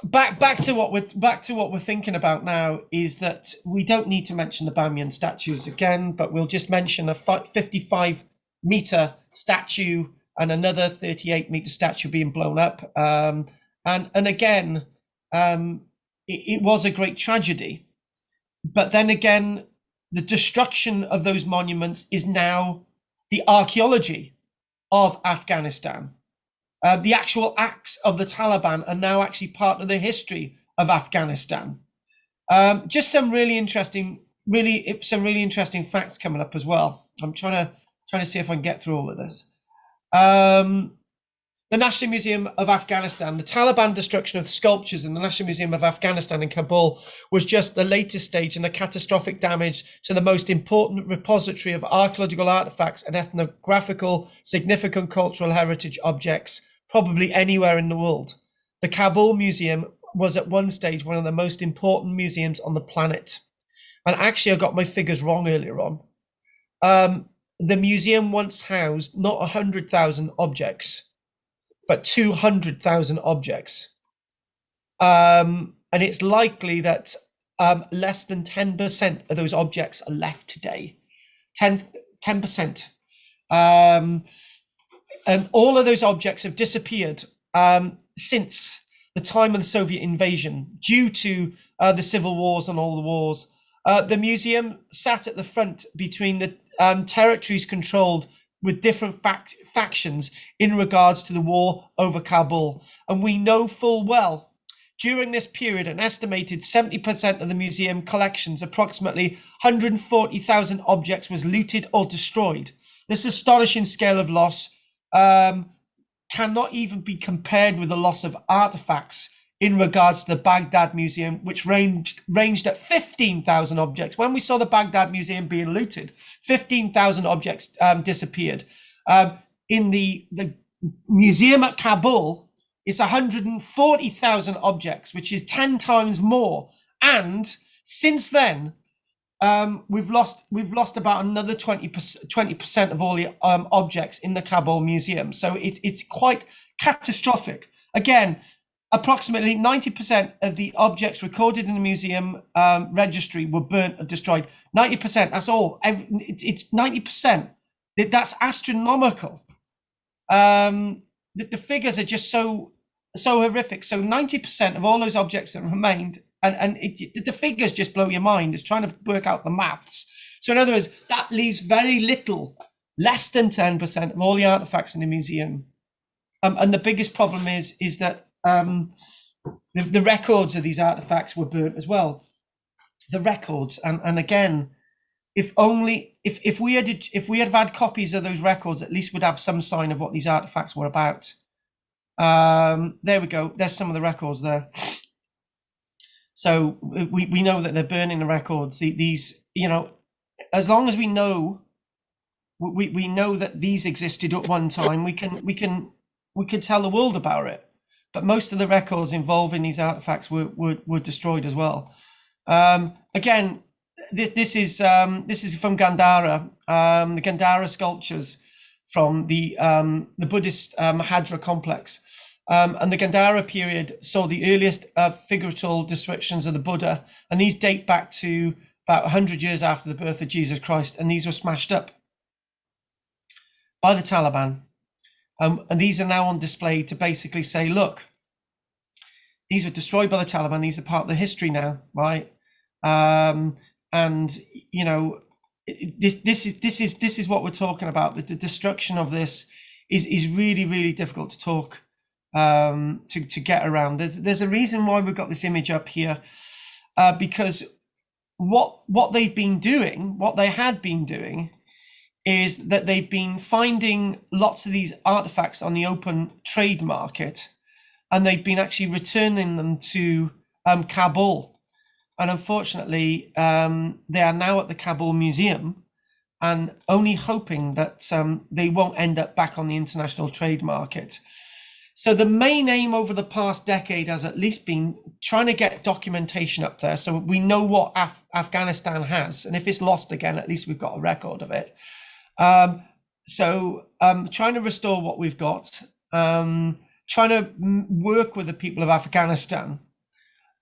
back to what we're thinking about now is that we don't need to mention the Bamyan statues again, but we'll just mention a 55-meter statue and another 38-meter statue being blown up. And again, it was a great tragedy. But then again, the destruction of those monuments is now the archaeology of Afghanistan. The actual acts of the Taliban are now actually part of the history of Afghanistan. Just some really interesting facts coming up as well. I'm trying to see if I can get through all of this. The National Museum of Afghanistan, the Taliban destruction of sculptures in the National Museum of Afghanistan in Kabul was just the latest stage in the catastrophic damage to the most important repository of archaeological artifacts and ethnographical significant cultural heritage objects probably anywhere in the world. The Kabul Museum was at one stage one of the most important museums on the planet. And actually, I got my figures wrong earlier on. The museum once housed not 100,000 objects, but 200,000 objects. And it's likely that less than 10% of those objects are left today. 10%. And all of those objects have disappeared since the time of the Soviet invasion due to the civil wars and all the wars. The museum sat at the front between the territories controlled with different factions in regards to the war over Kabul. And we know full well, during this period, an estimated 70% of the museum collections, approximately 140,000 objects, was looted or destroyed. This astonishing scale of loss cannot even be compared with the loss of artifacts in regards to the Baghdad Museum, which ranged at 15,000 objects. When we saw the Baghdad Museum being looted, 15,000 objects disappeared. In the museum at Kabul, it's 140,000 objects, which is 10 times more. And since then, we've lost about another 20% of all the objects in the Kabul Museum. So it's quite catastrophic. Again, approximately 90% of the objects recorded in the museum registry were burnt or destroyed. 90%, that's all. It's 90%. That's astronomical. The figures are just so horrific. So 90% of all those objects that remained, and the figures just blow your mind. It's trying to work out the maths. So in other words, that leaves very little, less than 10% of all the artifacts in the museum. And the biggest problem is that the records of these artifacts were burnt as well. The records, and again, if we had had copies of those records, at least we'd have some sign of what these artifacts were about. There we go. There's some of the records there. So we know that they're burning the records. These, you know, as long as we know that these existed at one time, we can tell the world about it. But most of the records involving these artifacts were destroyed as well. Again, this is from Gandara, the Gandara Sculptures from the Buddhist Mahadra complex. And the Gandhara period saw the earliest figurative descriptions of the Buddha, and these date back to about 100 years after the birth of Jesus Christ, and these were smashed up by the Taliban. And these are now on display to basically say, look, these were destroyed by the Taliban. These are part of the history now, right? And you know, this is what we're talking about. The destruction of this is really, really difficult to talk to get around. There's a reason why we've got this image up here, because what they've been doing, what they had been doing, is that they've been finding lots of these artifacts on the open trade market, and they've been actually returning them to Kabul. And unfortunately, they are now at the Kabul Museum, and only hoping that they won't end up back on the international trade market. So the main aim over the past decade has at least been trying to get documentation up there, so we know what Afghanistan has, and if it's lost again, at least we've got a record of it. Trying to restore what we've got, trying to work with the people of Afghanistan,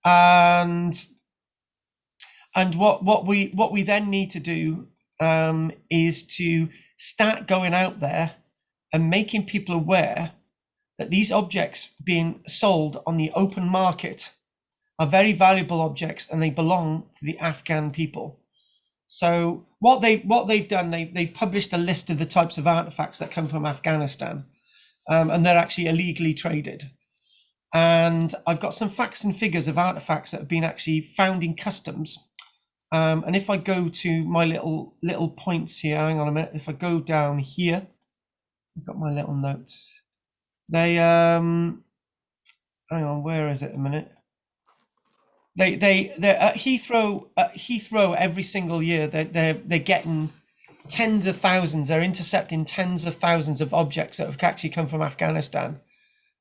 and what we then need to do is to start going out there and making people aware that these objects being sold on the open market are very valuable objects, and they belong to the Afghan people. So what they've done, they've published a list of the types of artifacts that come from Afghanistan, and they're actually illegally traded. And I've got some facts and figures of artifacts that have been actually found in customs. And if I go to my little points here, hang on a minute. If I go down here, I've got my little notes. They hang on, where is it a minute? They're at Heathrow every single year. They're getting tens of thousands. They're intercepting tens of thousands of objects that have actually come from Afghanistan.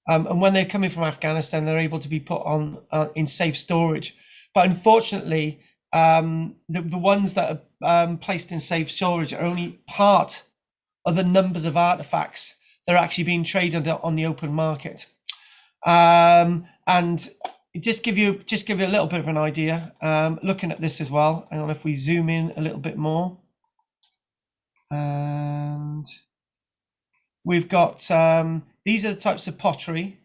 And when they're coming from Afghanistan, they're able to be put on in safe storage. But unfortunately, the ones that are placed in safe storage are only part of the numbers of artifacts that are actually being traded on the open market. And just give you a little bit of an idea. Looking at this as well, hang on, if we zoom in a little bit more, and we've got these are the types of pottery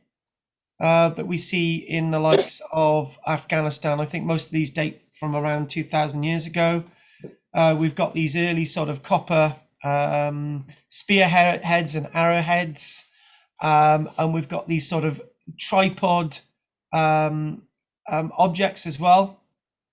that we see in the likes of Afghanistan. I think most of these date from around 2,000 years ago. We've got these early sort of copper spearheads and arrowheads, and we've got these sort of tripod objects as well.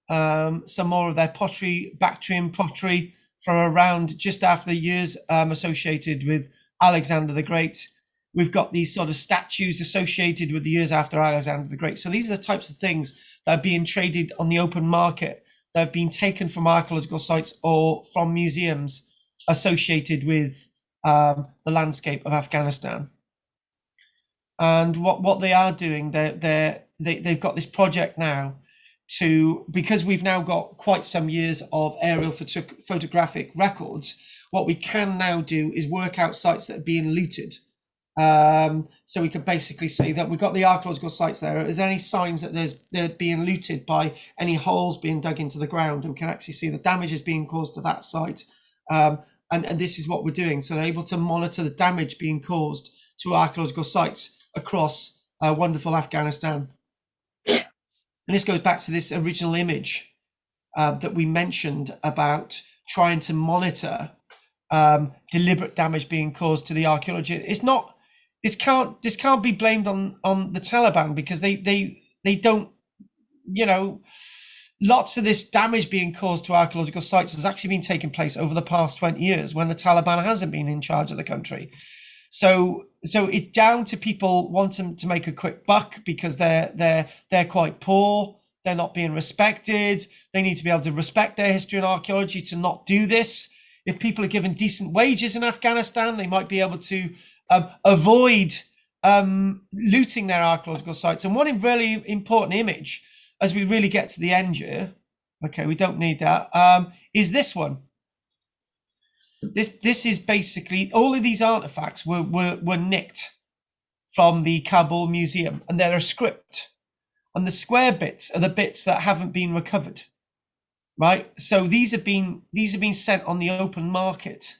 Some more of their pottery, Bactrian pottery from around just after the years associated with Alexander the Great. We've got these sort of statues associated with the years after Alexander the Great. So these are the types of things that are being traded on the open market, that have been taken from archaeological sites or from museums associated with the landscape of Afghanistan. And what they are doing, they've got this project now because we've now got quite some years of aerial photographic records. What we can now do is work out sites that are being looted. So we can basically say that we've got the archaeological sites there. Is there any signs that they're being looted by any holes being dug into the ground? And we can actually see the damage is being caused to that site. And this is what we're doing. So they're able to monitor the damage being caused to archaeological sites across wonderful Afghanistan. And this goes back to this original image that we mentioned about trying to monitor deliberate damage being caused to the archaeology. It's not. This can't be blamed on the Taliban, because they don't, lots of this damage being caused to archaeological sites has actually been taking place over the past 20 years when the Taliban hasn't been in charge of the country. So it's down to people wanting to make a quick buck because they're quite poor. They're not being respected. They need to be able to respect their history and archaeology to not do this. If people are given decent wages in Afghanistan, they might be able to avoid looting their archaeological sites. And one really important image, as we really get to the end here, okay, we don't need that, is this one. This is basically, all of these artifacts were nicked from the Kabul Museum, and they're a script. And the square bits are the bits that haven't been recovered, right? So these have been sent on the open market.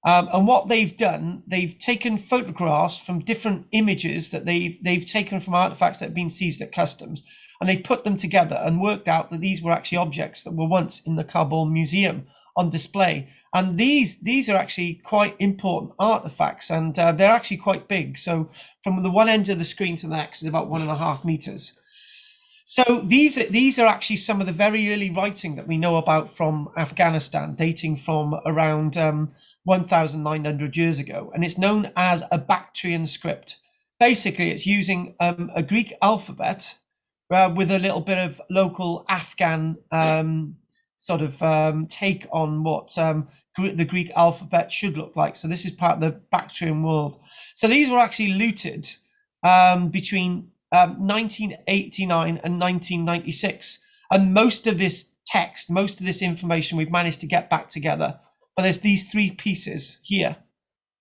And what they've done, they've taken photographs from different images that they've taken from artifacts that have been seized at customs, and they've put them together and worked out that these were actually objects that were once in the Kabul Museum on display. And these are actually quite important artifacts, and they're actually quite big. So from the one end of the screen to the next is about 1.5 meters. So these are actually some of the very early writing that we know about from Afghanistan, dating from around 1,900 years ago, and it's known as a Bactrian Script. Basically, it's using a Greek alphabet with a little bit of local Afghan take on what the Greek alphabet should look like. So this is part of the Bactrian world. So these were actually looted between 1989 and 1996, and most of this text, most of this information we've managed to get back together. But there's these 3 pieces here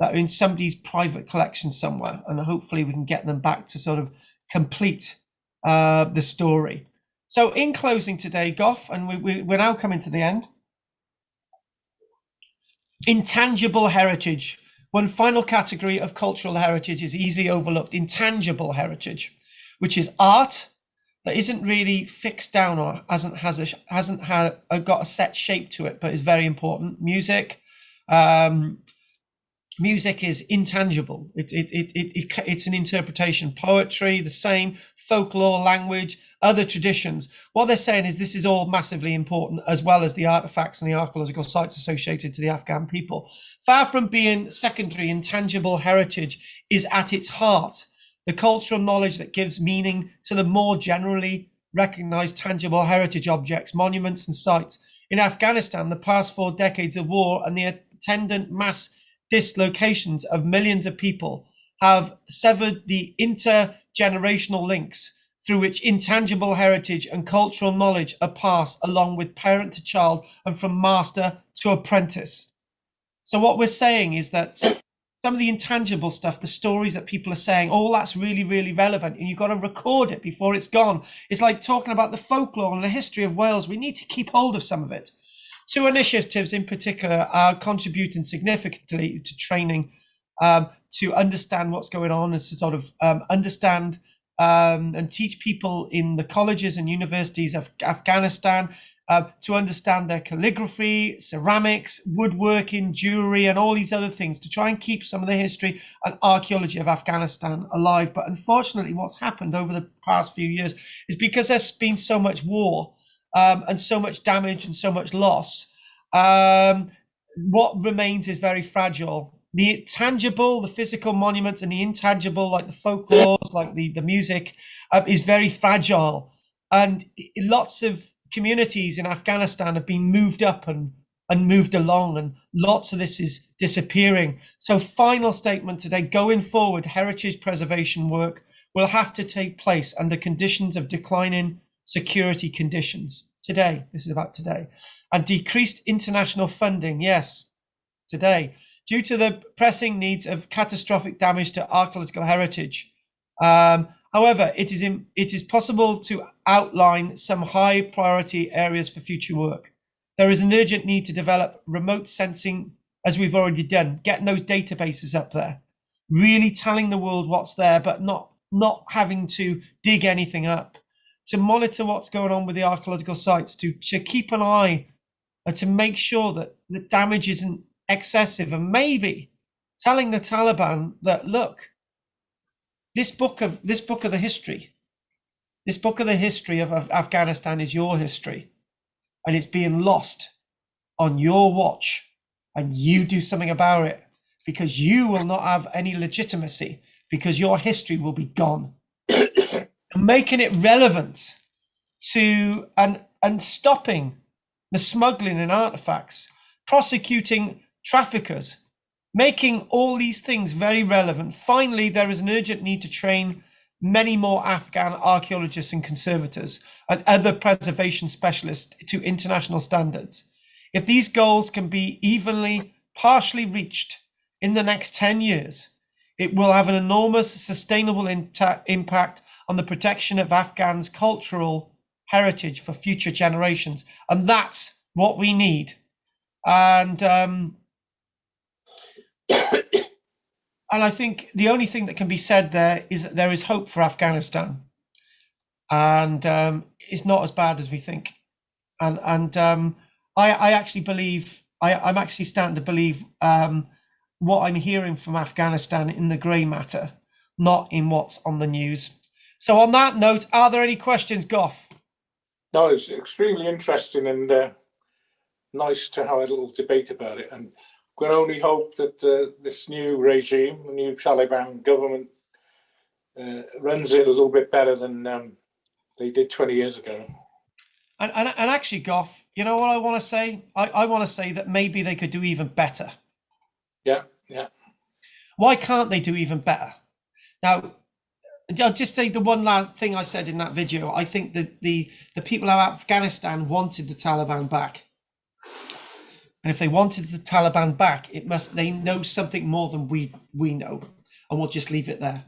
that are in somebody's private collection somewhere, and hopefully we can get them back to sort of complete the story. So in closing today, Goff, and we're now coming to the end. Intangible heritage. One final category of cultural heritage is easily overlooked: intangible heritage, which is art that isn't really fixed down or hasn't got a set shape to it, but is very important. Music. Music is intangible. It's an interpretation. Poetry, the same. Folklore, language, other traditions. What they're saying is this is all massively important, as well as the artifacts and the archaeological sites associated to the Afghan people. Far from being secondary, intangible heritage is at its heart the cultural knowledge that gives meaning to the more generally recognized tangible heritage objects, monuments and sites. In Afghanistan, the past 4 decades of war and the attendant mass dislocations of millions of people have severed the intergenerational links through which intangible heritage and cultural knowledge are passed along with parent to child and from master to apprentice. So what we're saying is that some of the intangible stuff, the stories that people are saying, all that's really, really relevant, and you've got to record it before it's gone. It's like talking about the folklore and the history of Wales. We need to keep hold of some of it. 2 initiatives in particular are contributing significantly to training to understand what's going on, and to sort of understand and teach people in the colleges and universities of Afghanistan to understand their calligraphy, ceramics, woodworking, jewelry, and all these other things, to try and keep some of the history and archaeology of Afghanistan alive. But unfortunately, what's happened over the past few years is because there's been so much war and so much damage and so much loss, what remains is very fragile. The tangible, the physical monuments, and the intangible, like the folklore, like the music, is very fragile. And lots of communities in Afghanistan have been moved up and moved along, and lots of this is disappearing. So final statement today: going forward, heritage preservation work will have to take place under conditions of declining security conditions. Today, this is about today. And decreased international funding, yes, today, due to the pressing needs of catastrophic damage to archaeological heritage. However, it is possible to outline some high priority areas for future work. There is an urgent need to develop remote sensing, as we've already done, getting those databases up there, really telling the world what's there, but not having to dig anything up, to monitor what's going on with the archaeological sites, to keep an eye and to make sure that the damage isn't excessive, and maybe telling the Taliban that, look, this book of the history of Afghanistan is your history, and it's being lost on your watch, and you do something about it, because you will not have any legitimacy, because your history will be gone. And making it relevant to and stopping the smuggling in artifacts, prosecuting traffickers, making all these things very relevant. Finally, there is an urgent need to train many more Afghan archaeologists and conservators and other preservation specialists to international standards. If these goals can be evenly, partially reached in the next 10 years, it will have an enormous sustainable impact on the protection of Afghans' cultural heritage for future generations. And that's what we need. And I think the only thing that can be said there is that there is hope for Afghanistan, and it's not as bad as we think. And I actually believe I'm actually starting to believe what I'm hearing from Afghanistan in the grey matter, not in what's on the news. So on that note, are there any questions, Goff? No, it's extremely interesting and nice to have a little debate about it. And we can only hope that this new regime, the new Taliban government, runs it a little bit better than they did 20 years ago. And actually, Goff, you know what I want to say? I want to say that maybe they could do even better. Yeah. Why can't they do even better? Now, I'll just say the one last thing I said in that video. I think that the people of Afghanistan wanted the Taliban back. And if they wanted the Taliban back, they know something more than we know. And we'll just leave it there.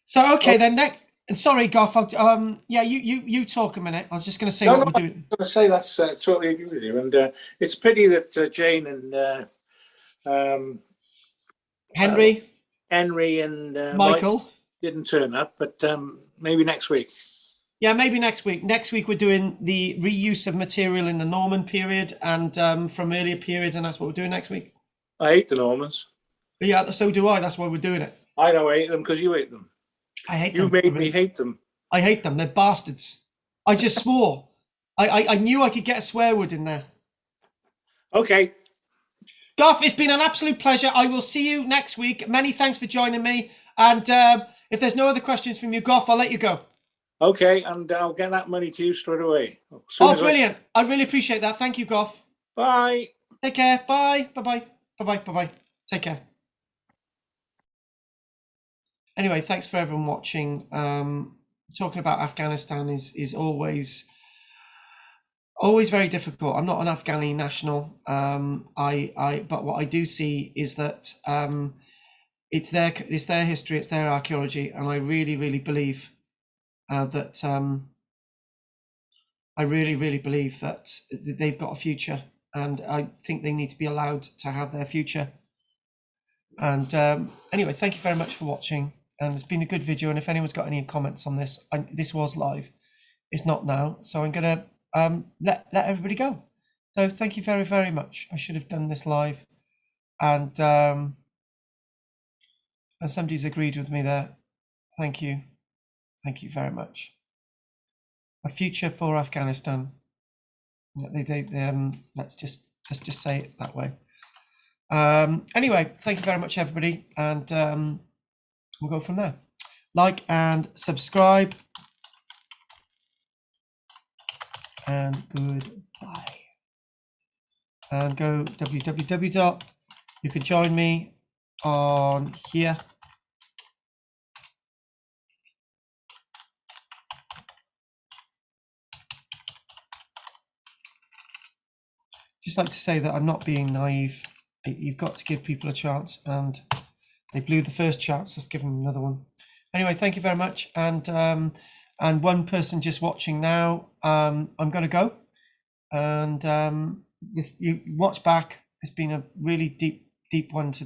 So, okay, then next. Sorry, Goff. You talk a minute. I was just going to say what we're doing. I was going to say that's totally agree with you. And it's a pity that Jane and Henry and Michael Mike didn't turn up, but maybe next week. Yeah, maybe next week. Next week we're doing the reuse of material in the Norman period and from earlier periods, and that's what we're doing next week. I hate the Normans. Yeah, so do I. That's why we're doing it. I know I hate them because you hate them. I hate them. You made me hate them. I hate them. They're bastards. I just swore. I knew I could get a swear word in there. Okay. Goff, it's been an absolute pleasure. I will see you next week. Many thanks for joining me. And if there's no other questions from you, Goff, I'll let you go. Okay, and I'll get that money to you straight away. Oh, brilliant. I really appreciate that. Thank you, Goff. Bye. Take care. Bye. Bye-bye. Bye-bye. Bye-bye. Take care. Anyway, thanks for everyone watching. Talking about Afghanistan is always very difficult. I'm not an Afghani national. But what I do see is that it's their history, it's their archaeology, and I really believe that they've got a future, and I think they need to be allowed to have their future. And anyway, thank you very much for watching. And it's been a good video. And if anyone's got any comments on this, this was live. It's not now, so I'm gonna let everybody go. So thank you very much. I should have done this live, and somebody's agreed with me there. Thank you very much. A future for Afghanistan. Let's just say it that way. Anyway, thank you very much, everybody, and we'll go from there. Like and subscribe, and goodbye. And go www. You can join me on here. Just like to say that I'm not being naive. You've got to give people a chance, and they blew the first chance. Let's give them another one. Anyway, thank you very much. And one person just watching now. I'm going to go, and you watch back. It's been a really deep one today.